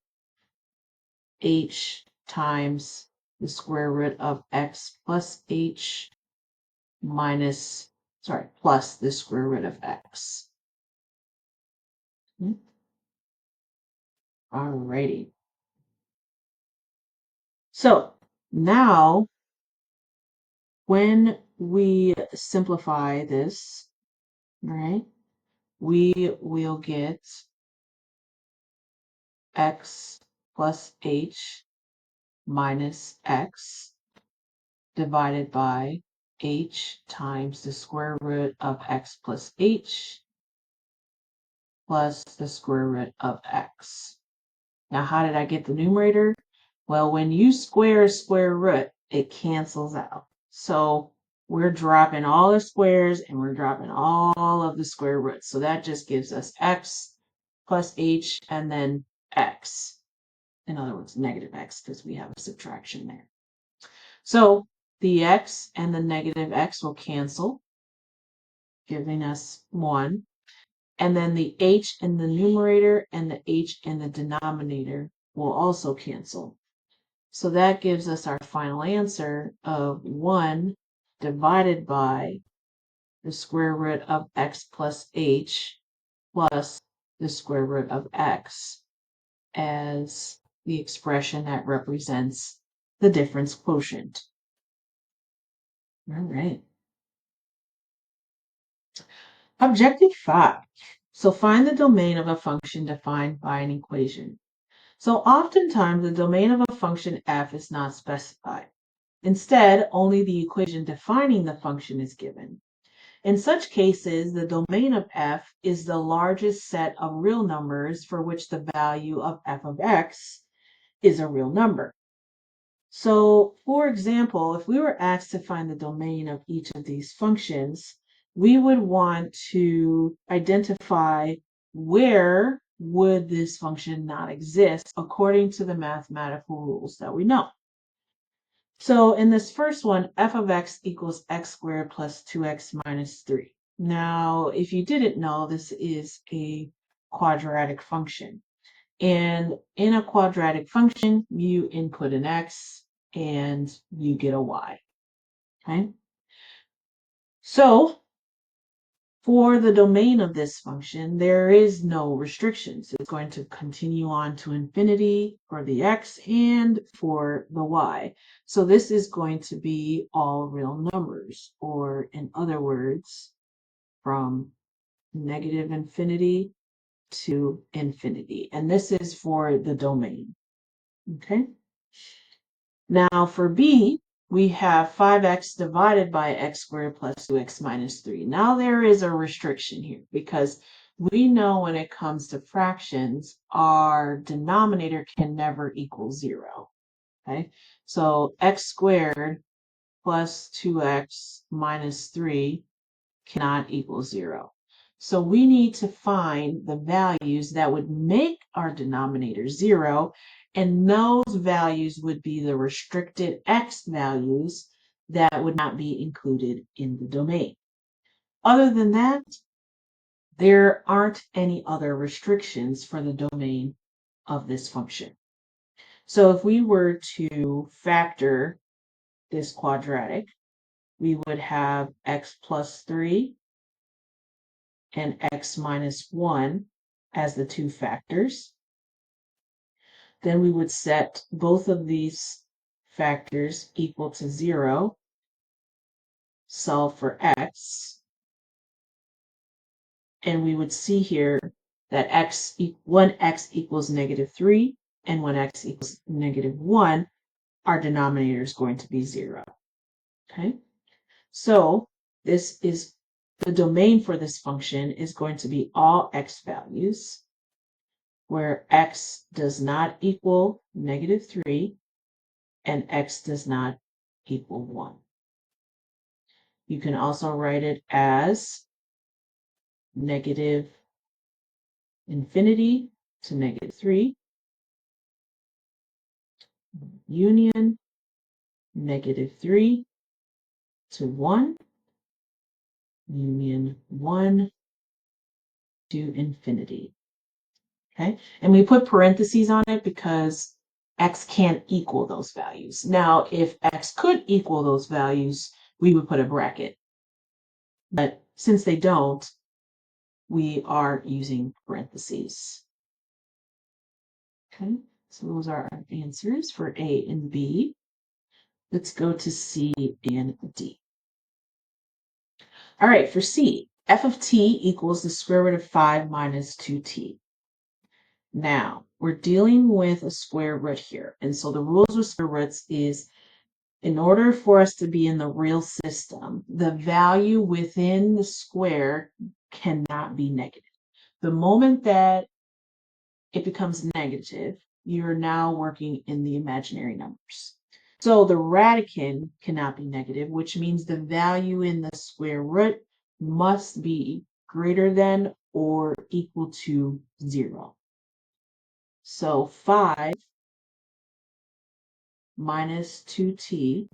h times the square root of x plus h plus the square root of x. Alrighty. So now when we simplify this, right, we will get x plus h minus x divided by h times the square root of x plus h plus the square root of x. Now, how did I get the numerator? Well, when you square a square root, it cancels out. So we're dropping all the squares and we're dropping all of the square roots. So that just gives us x plus h and then x. In other words, negative x, because we have a subtraction there. So the x and the negative x will cancel, giving us 1. And then the h in the numerator and the h in the denominator will also cancel. So that gives us our final answer of 1 divided by the square root of x plus h plus the square root of x as the expression that represents the difference quotient. All right. Objective 5. So find the domain of a function defined by an equation. So oftentimes the domain of a function f is not specified. Instead, only the equation defining the function is given. In such cases, the domain of f is the largest set of real numbers for which the value of f of x is a real number. So, for example, if we were asked to find the domain of each of these functions, we would want to identify where would this function not exist according to the mathematical rules that we know. So in this first one, f of x equals x squared plus 2x minus 3. Now, if you didn't know, this is a quadratic function. And in a quadratic function, you input an x and you get a y. Okay? So for the domain of this function, there is no restrictions. It's going to continue on to infinity for the x and for the y. So this is going to be all real numbers, or in other words, from negative infinity to infinity. And this is for the domain. Okay. Now for b, we have 5x divided by x squared plus 2x minus 3. Now there is a restriction here because we know when it comes to fractions, our denominator can never equal 0. Okay, so x squared plus 2x minus 3 cannot equal 0. So we need to find the values that would make our denominator 0, and those values would be the restricted x values that would not be included in the domain. Other than that, there aren't any other restrictions for the domain of this function. So if we were to factor this quadratic, we would have x plus 3 and x minus 1 as the two factors. Then we would set both of these factors equal to 0, solve for x, and we would see here that when x equals negative 3 and when x equals negative 1, our denominator is going to be 0. Okay, so this is the domain for this function is going to be all x values, where x does not equal negative 3 and x does not equal 1. You can also write it as negative infinity to negative 3, union negative 3 to 1, union 1 to infinity. Okay, and we put parentheses on it because x can't equal those values. Now, if x could equal those values, we would put a bracket. But since they don't, we are using parentheses. Okay, so those are our answers for A and B. Let's go to C and D. All right, for C, f of t equals the square root of 5 minus 2t. Now, we're dealing with a square root here. And so the rules with square roots is in order for us to be in the real system, the value within the square cannot be negative. The moment that it becomes negative, you're now working in the imaginary numbers. So the radicand cannot be negative, which means the value in the square root must be greater than or equal to 0. So 5 minus 2t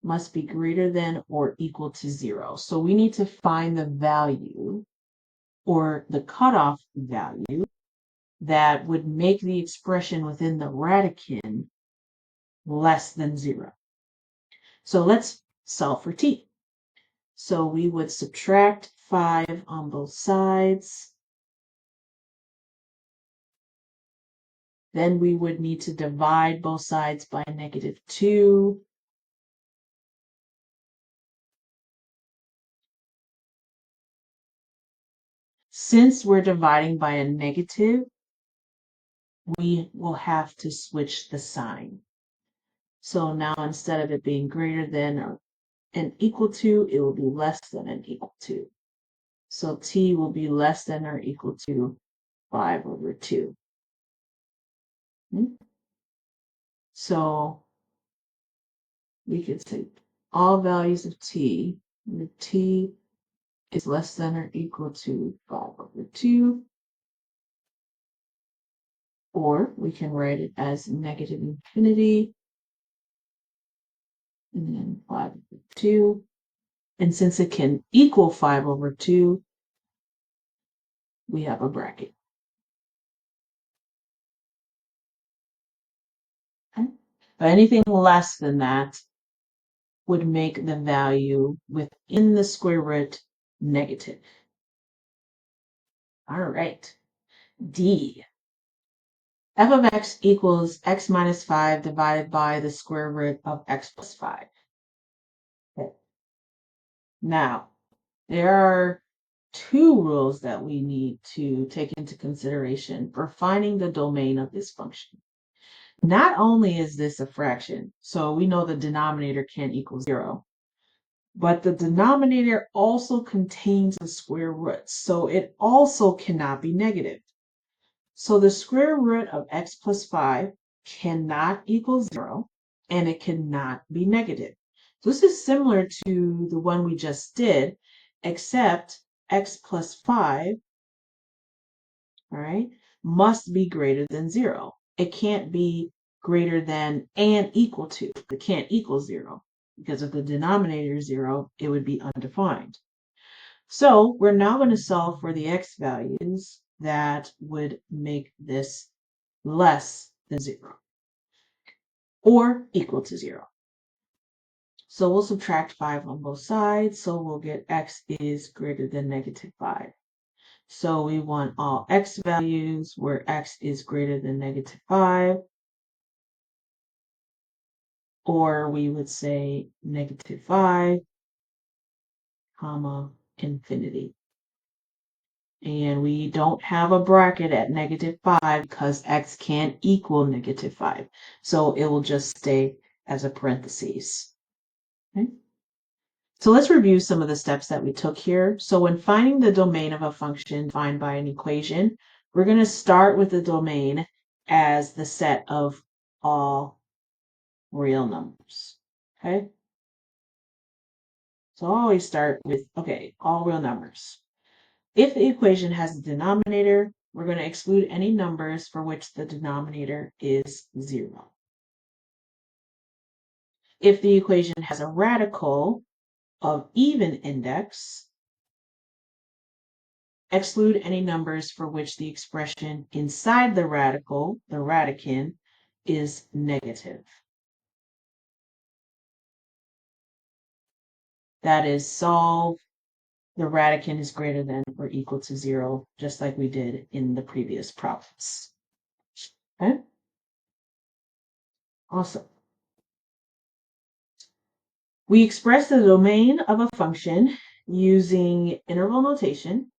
must be greater than or equal to 0. So we need to find the value or the cutoff value that would make the expression within the radicand less than 0. So let's solve for t. So we would subtract 5 on both sides. Then we would need to divide both sides by -2. Since we're dividing by a negative, we will have to switch the sign. So now instead of it being greater than or and equal to, it will be less than and equal to. So t will be less than or equal to 5/2. So we could take all values of t, and t is less than or equal to 5/2, or we can write it as negative infinity and then 5/2. And since it can equal 5/2, we have a bracket. Okay? But anything less than that would make the value within the square root negative. All right, D. F of x equals x minus 5 divided by the square root of x plus 5. Okay. Now, there are two rules that we need to take into consideration for finding the domain of this function. Not only is this a fraction, so we know the denominator can't equal 0, but the denominator also contains a square root, so it also cannot be negative. So the square root of x plus 5 cannot equal 0, and it cannot be negative. This is similar to the one we just did, except x plus 5, all right, must be greater than 0. It can't be greater than and equal to. It can't equal 0, because if the denominator is 0, it would be undefined. So we're now going to solve for the x values that would make this less than 0 or equal to 0. So we'll subtract 5 on both sides. So we'll get x is greater than -5. So we want all x values where x is greater than -5. Or we would say -5, comma, infinity. And we don't have a bracket at -5 because x can't equal -5. So it will just stay as a parentheses. Okay? So let's review some of the steps that we took here. So when finding the domain of a function defined by an equation, we're going to start with the domain as the set of all real numbers. Okay? So I'll always start with, okay, all real numbers. If the equation has a denominator, we're going to exclude any numbers for which the denominator is 0. If the equation has a radical of even index, exclude any numbers for which the expression inside the radical, the radicand, is negative. That is, solve the radicand is greater than or equal to 0, just like we did in the previous problems. Okay? Awesome. We express the domain of a function using interval notation,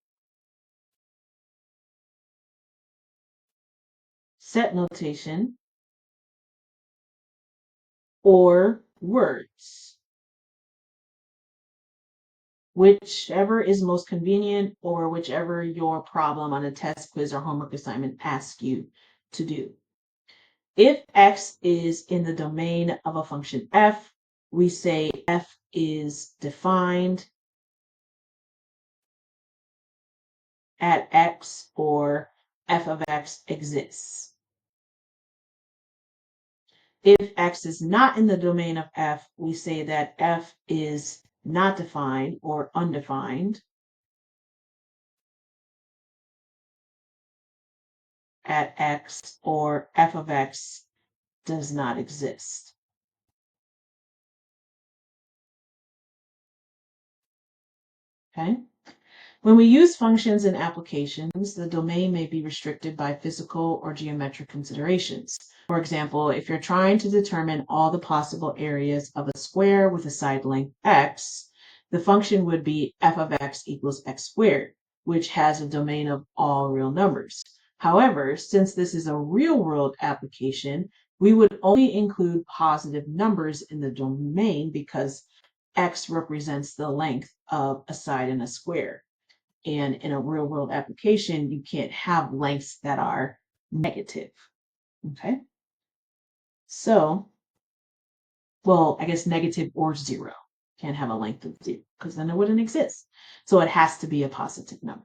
set notation, or words, whichever is most convenient or whichever your problem on a test, quiz, or homework assignment asks you to do. If x is in the domain of a function f, we say f is defined at x, or f of x exists. If x is not in the domain of f, we say that f is not defined or undefined at x, or f of x does not exist. Okay? When we use functions in applications, the domain may be restricted by physical or geometric considerations. For example, if you're trying to determine all the possible areas of a square with a side length x, the function would be f of x equals x squared, which has a domain of all real numbers. However, since this is a real-world application, we would only include positive numbers in the domain because x represents the length of a side in a square. And in a real world application, you can't have lengths that are negative. Okay. So, well, I guess negative or zero. Can't have a length of zero because then it wouldn't exist. So it has to be a positive number.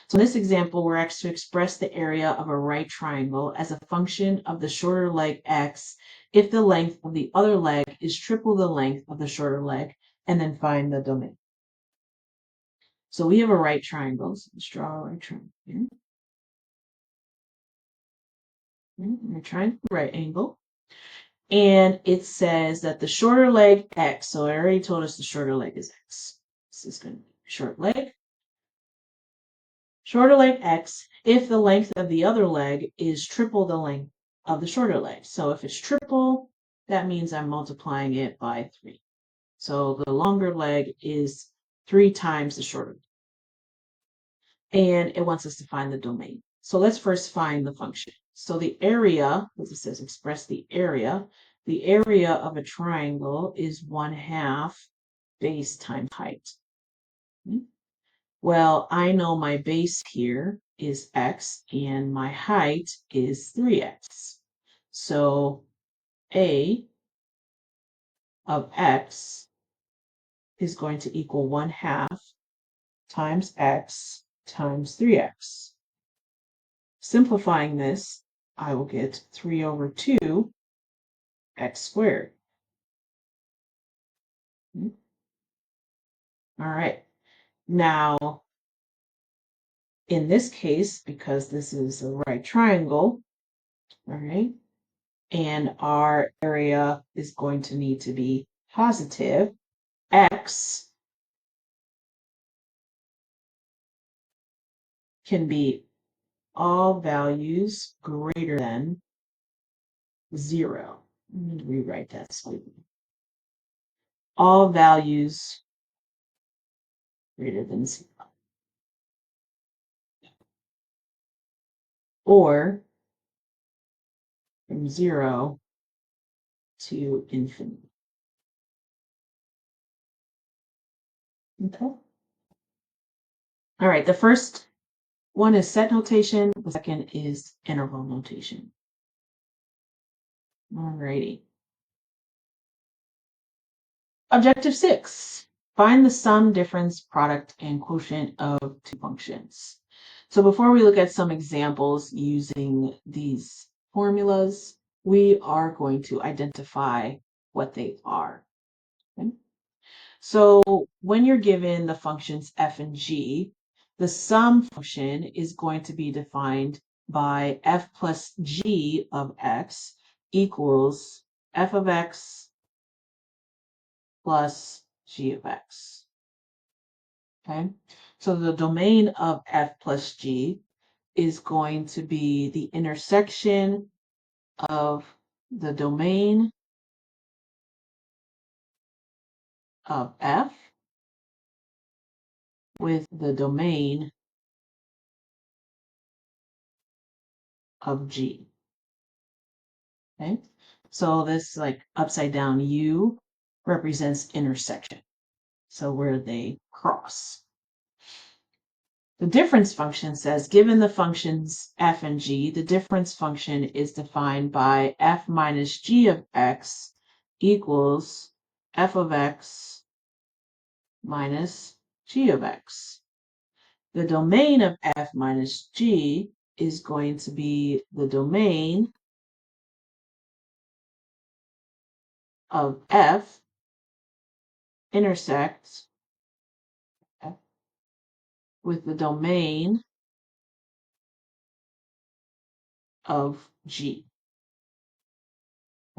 So in this example, we're asked to express the area of a right triangle as a function of the shorter leg x if the length of the other leg is triple the length of the shorter leg, and then find the domain. So we have a right triangle. So let's draw a right triangle here. We're trying the right angle. And it says that the shorter leg x, so it already told us the shorter leg is x. This is going to be short leg. Shorter leg x if the length of the other leg is triple the length of the shorter leg. So if it's triple, that means I'm multiplying it by 3. So the longer leg is 3 times the shorter leg. And it wants us to find the domain. So let's first find the function. So the area, as it says, express the area of a triangle is 1/2 base times height. Well, I know my base here is x and my height is 3x. So a of x is going to equal 1/2 times x times 3x. Simplifying this, I will get 3/2 x squared. All right. Now, in this case, because this is a right triangle, all right, and our area is going to need to be positive, x can be all values greater than 0. I'm going to rewrite that slightly. All values greater than 0. Or from 0 to infinity. Okay. All right, the first one is set notation. The second is interval notation. All righty. Objective 6. Find the sum, difference, product, and quotient of two functions. So before we look at some examples using these formulas, we are going to identify what they are. Okay? So when you're given the functions f and g, the sum function is going to be defined by f plus g of x equals f of x plus g of x. Okay, so the domain of f plus g is going to be the intersection of the domain of f with the domain of g. Okay, so this like upside down U represents intersection. So where they cross. The difference function says, given the functions f and g, the difference function is defined by f minus g of x equals f of x minus g of x. The domain of f minus g is going to be the domain of f intersects with the domain of g.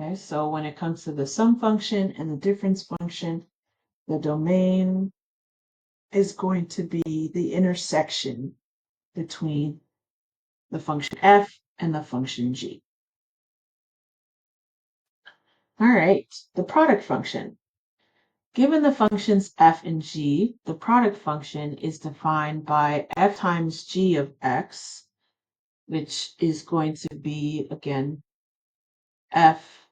Okay, so when it comes to the sum function and the difference function, the domain is going to be the intersection between the function f and the function g. All right, the product function. Given the functions f and g, the product function is defined by f times g of x, which is going to be, again, f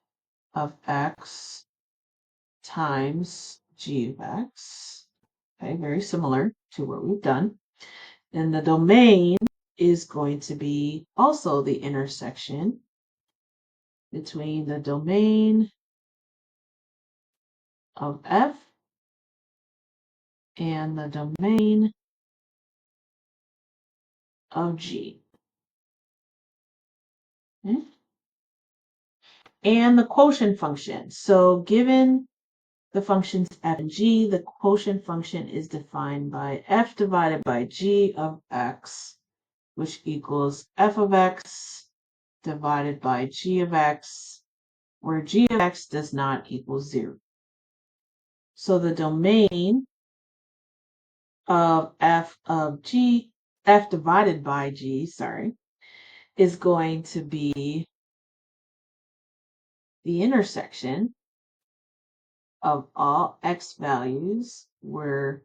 of x times g of x. Okay, very similar to what we've done. And the domain is going to be also the intersection between the domain of f and the domain of g. Okay? And the quotient function. So given the functions f and g, the quotient function is defined by f divided by g of x, which equals f of x divided by g of x, where g of x does not equal 0. So the domain of f divided by g, is going to be the intersection of all x values where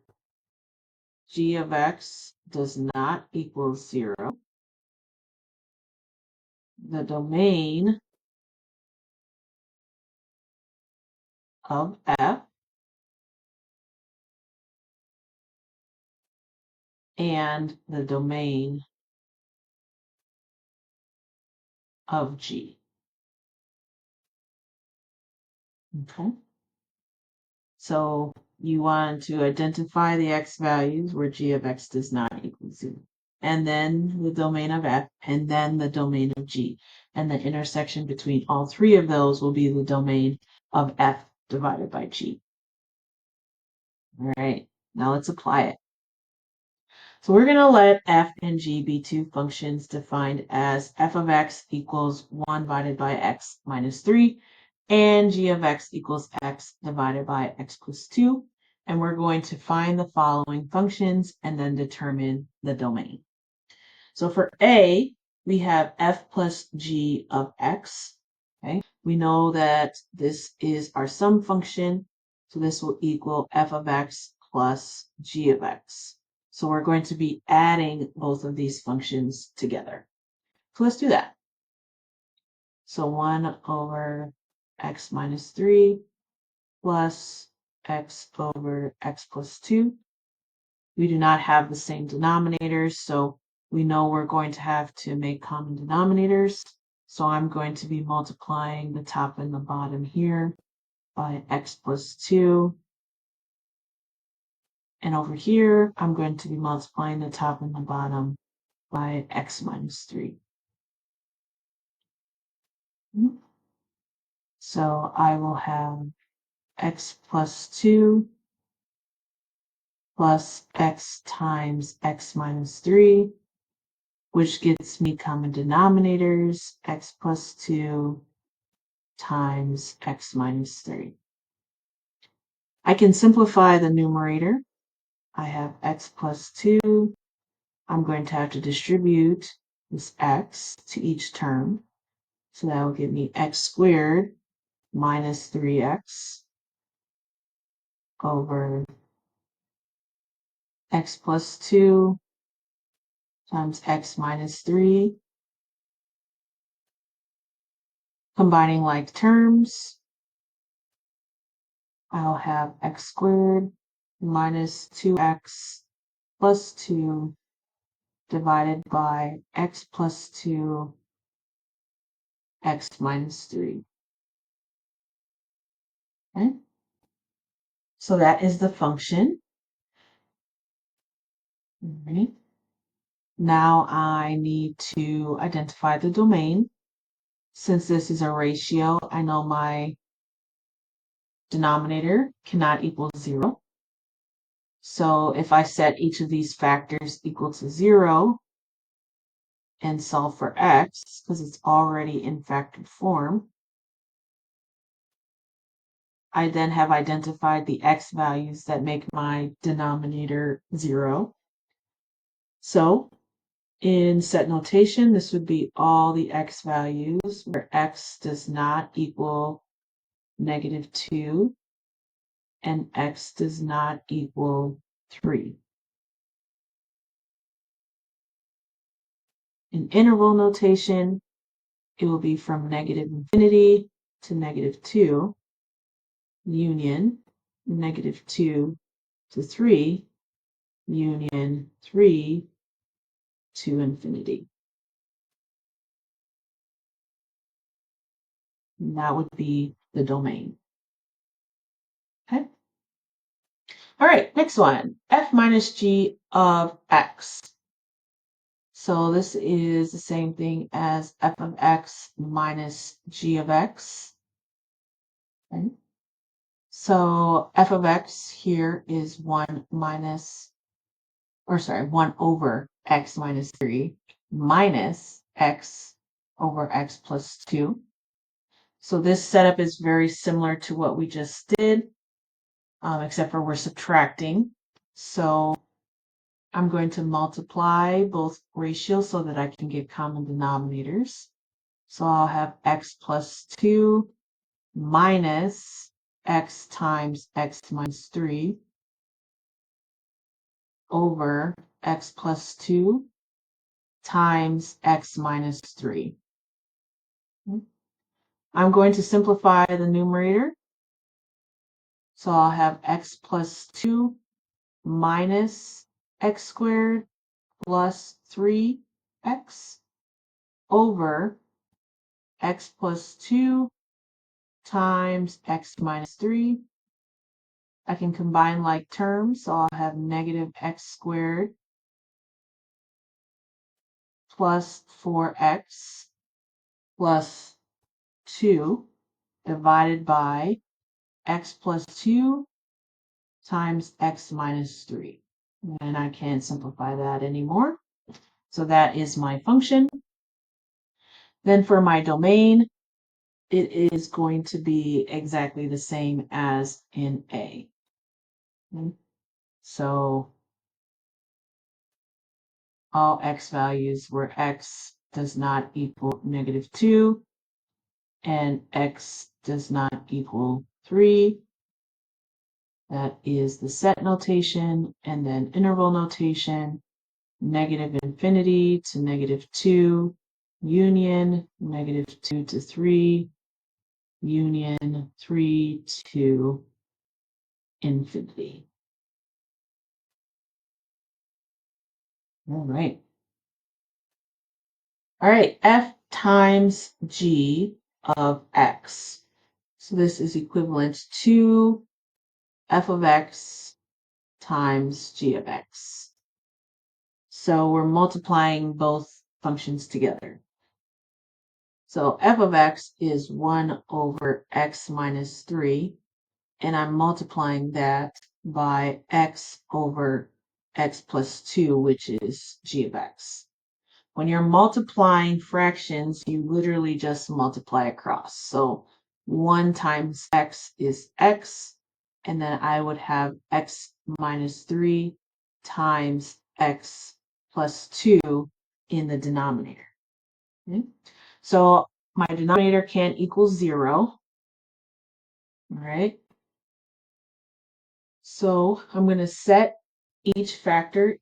g of x does not equal 0. The domain of f and the domain of g. Okay. So you want to identify the x values where g of x does not equal 0. And then the domain of f, and then the domain of g. And the intersection between all three of those will be the domain of f divided by g. All right, now let's apply it. So we're going to let f and g be two functions defined as f of x equals 1 divided by x minus 3, and g of x equals x divided by x plus 2. And we're going to find the following functions and then determine the domain. So for a, we have f plus g of x. Okay, we know that this is our sum function, so this will equal f of x plus g of x. So we're going to be adding both of these functions together. So let's do that. So 1 over x minus 3 plus x over x plus 2. We do not have the same denominators, so we know we're going to have to make common denominators. So I'm going to be multiplying the top and the bottom here by x plus 2. And over here, I'm going to be multiplying the top and the bottom by x minus 3. So I will have x plus 2 plus x times x minus 3, which gets me common denominators, x plus 2 times x minus 3. I can simplify the numerator. I have x plus 2. I'm going to have to distribute this x to each term. So that will give me x squared minus 3x over x plus 2 times x minus 3. Combining like terms, I'll have x squared minus 2x plus 2 divided by x plus 2 x minus 3. Okay? So that is the function. Right. Now I need to identify the domain. Since this is a ratio, I know my denominator cannot equal 0. So if I set each of these factors equal to 0 and solve for x, because it's already in factored form, I then have identified the x values that make my denominator 0. So in set notation, this would be all the x values where x does not equal -2 and x does not equal 3. In interval notation, it will be from -infinity to -2, union -2 to 3, union 3 to infinity. And that would be the domain. Okay. All right, next one, f minus g of x. So this is the same thing as f of x minus g of x. Okay. So f of x here is 1 over x minus 3 minus x over x plus 2. So this setup is very similar to what we just did, except for we're subtracting. So I'm going to multiply both ratios so that I can get common denominators. So I'll have x plus 2 minus x times x minus 3 over x plus 2 times x minus 3. I'm going to simplify the numerator. So I'll have x plus 2 minus x squared plus 3x over x plus 2 times x minus 3. I can combine like terms, so I'll have negative x squared plus 4x plus 2 divided by x plus 2 times x minus 3. And I can't simplify that anymore. So that is my function. Then for my domain, it is going to be exactly the same as in A. Okay. So all x values where x does not equal -2 and x does not equal 3. That is the set notation, and then interval notation, -infinity to -2, union -2 to 3, union 3 to infinity. All right. All right, f times g of x. So this is equivalent to f of x times g of x. So we're multiplying both functions together. So f of x is 1 over x minus 3, and I'm multiplying that by x over x plus 2, which is g of x. When you're multiplying fractions, you literally just multiply across. So 1 times x is x, and then I would have x minus 3 times x plus 2 in the denominator. Okay? So my denominator can't equal 0. All right. So I'm going to set each factor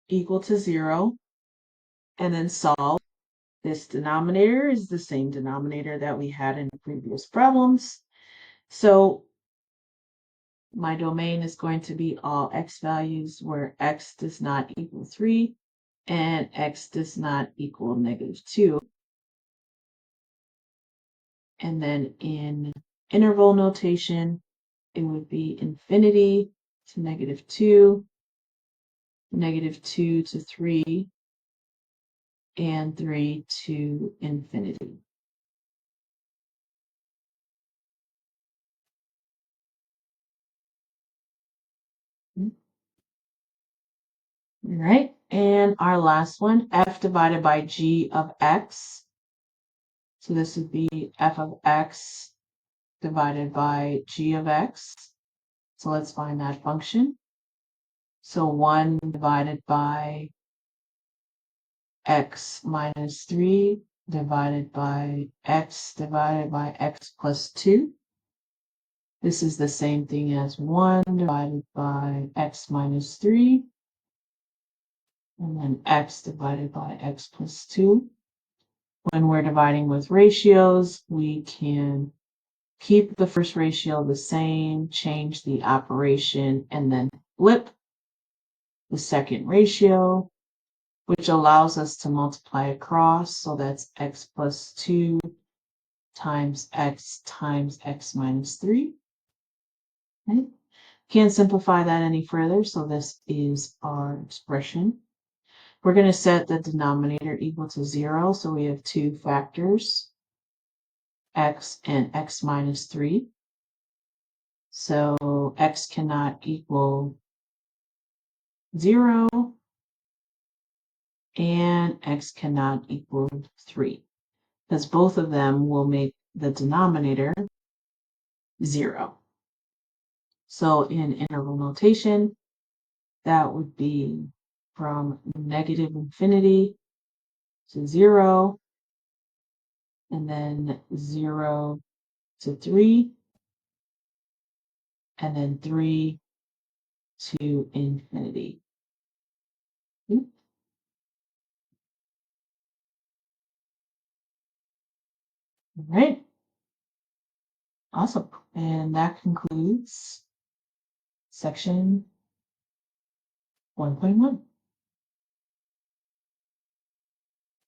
equal to 0 and then solve. This denominator is the same denominator that we had in the previous problems. So my domain is going to be all x values where x does not equal 3 and x does not equal -2. And then in interval notation, it would be infinity to -2, -2 to 3, and 3 to infinity. All right, and our last one, f divided by g of x. So this would be f of x divided by g of x. So let's find that function. So 1 divided by x minus 3 divided by x plus 2. This is the same thing as 1 divided by x minus 3, and then x divided by x plus 2. When we're dividing with ratios, we can keep the first ratio the same, change the operation, and then flip the second ratio, which allows us to multiply across. So that's x plus 2 times x minus 3. Okay. Can't simplify that any further, so this is our expression. We're going to set the denominator equal to 0, so we have two factors, x and x minus 3. So x cannot equal 0, and x cannot equal 3, because both of them will make the denominator 0. So in interval notation, that would be from negative infinity to 0, and then 0 to 3, and then 3 to infinity. All right. Awesome. And that concludes section 1.1.